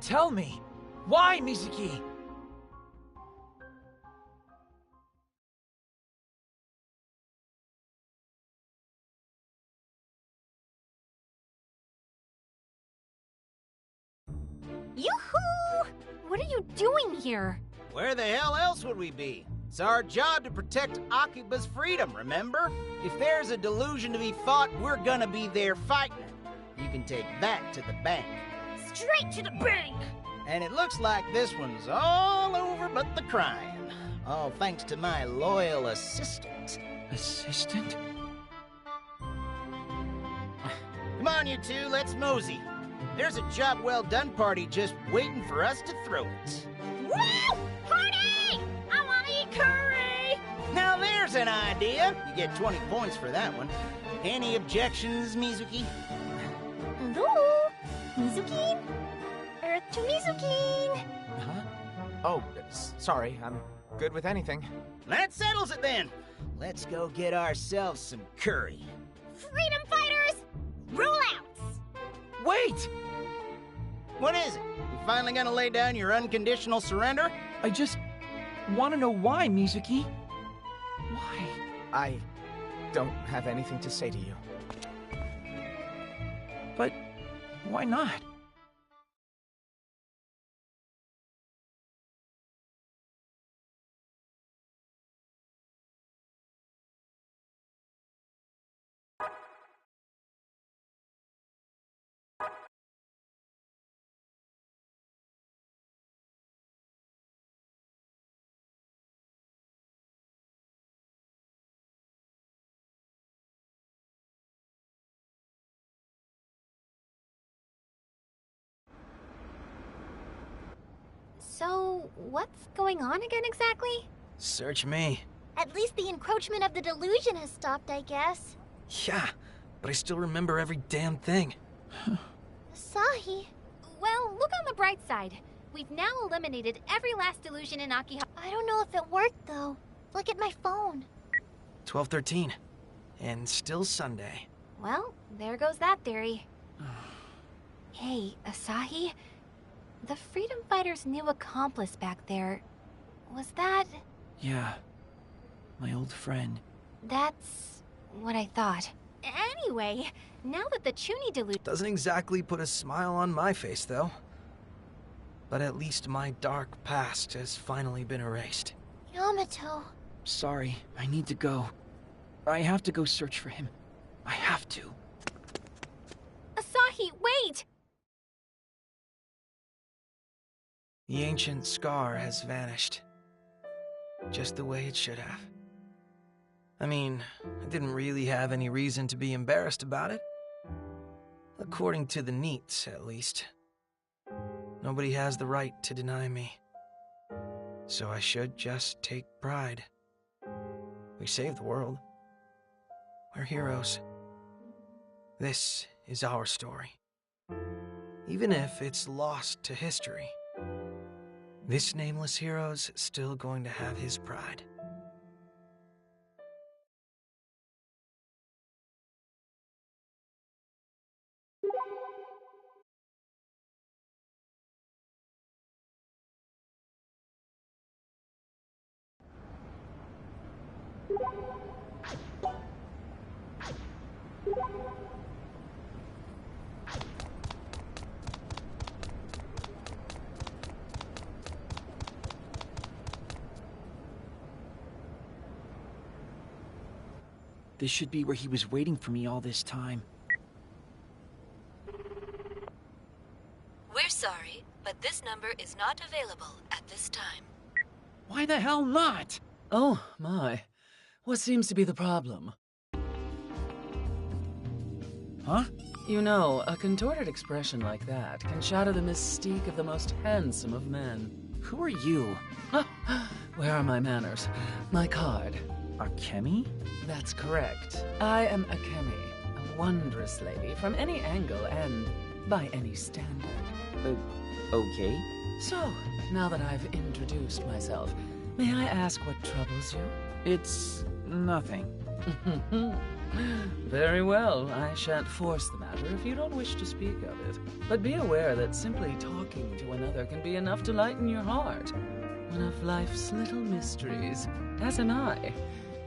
Tell me! Why, Mizuki? Yoo-hoo! What are you doing here? Where the hell else would we be? It's our job to protect AKIBA'S freedom, remember? If there's a delusion to be fought, we're gonna be there fighting it. You can take that to the bank. Straight to the bank! And it looks like this one's all over but the crying. All thanks to my loyal assistant. Assistant? Come on, you two, let's mosey. There's a job well done party just waiting for us to throw it. Woo! Party! I wanna eat curry! There's an idea. You get 20 points for that one. Any objections, Mizuki? No. Mizuki? Earth to Mizuki! Huh? Oh, sorry. I'm good with anything. That settles it then. Let's go get ourselves some curry. Freedom fighters! Rollouts! Wait! What is it? You finally gonna lay down your unconditional surrender? I just want to know why, Mizuki. Why? I don't have anything to say to you. But why not? So, what's going on again exactly? Search me. At least the encroachment of the delusion has stopped, I guess. Yeah, but I still remember every damn thing. Asahi? Well, look on the bright side. We've now eliminated every last delusion in Akihabara. I don't know if it worked, though. Look at my phone. 12:13. And still Sunday. Well, there goes that theory. Hey, Asahi? The Freedom Fighter's new accomplice back there, was that... Yeah, my old friend. That's what I thought. Anyway, now that the Chunin delusion... Doesn't exactly put a smile on my face, though. But at least my dark past has finally been erased. Yamato. Sorry, I need to go. I have to go search for him. I have to. Asahi, wait! The ancient scar has vanished. Just the way it should have. I mean, I didn't really have any reason to be embarrassed about it. According to the Neats, at least. Nobody has the right to deny me. So I should just take pride. We saved the world. We're heroes. This is our story. Even if it's lost to history, this nameless hero's still going to have his pride. This should be where he was waiting for me all this time. We're sorry, but this number is not available at this time. Why the hell not? Oh, my. What seems to be the problem? Huh? You know, a contorted expression like that can shatter the mystique of the most handsome of men. Who are you? Where are my manners? My card. Akemi? That's correct. I am Akemi, a wondrous lady from any angle and by any standard. Okay. So, now that I've introduced myself, may I ask what troubles you? It's nothing. Very well. I shan't force the matter if you don't wish to speak of it. But be aware that simply talking to another can be enough to lighten your heart. One of life's little mysteries, as am I,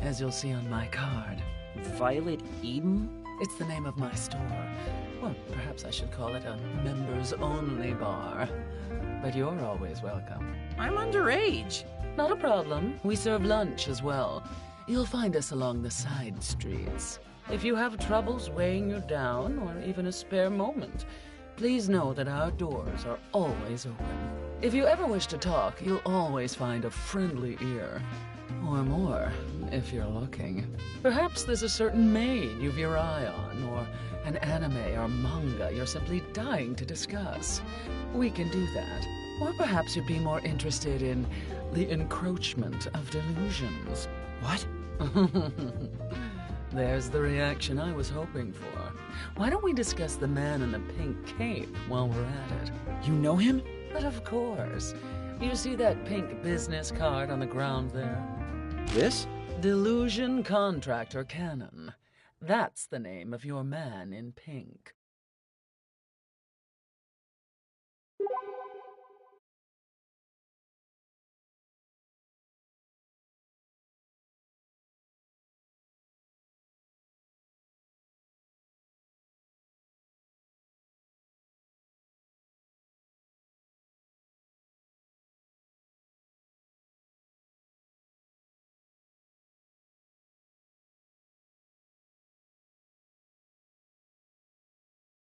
as you'll see on my card. Violet Eden? It's the name of my store. Or perhaps I should call it a members-only bar. But you're always welcome. I'm underage. Not a problem. We serve lunch as well. You'll find us along the side streets. If you have troubles weighing you down, or even a spare moment, please know that our doors are always open. If you ever wish to talk, you'll always find a friendly ear. Or more, if you're looking. Perhaps there's a certain maid you've your eye on, or an anime or manga you're simply dying to discuss. We can do that. Or perhaps you'd be more interested in the encroachment of delusions. What? There's the reaction I was hoping for. Why don't we discuss the man in the pink cape while we're at it? You know him? But of course. You see that pink business card on the ground there? This? Delusion Contractor Cannon. That's the name of your man in pink.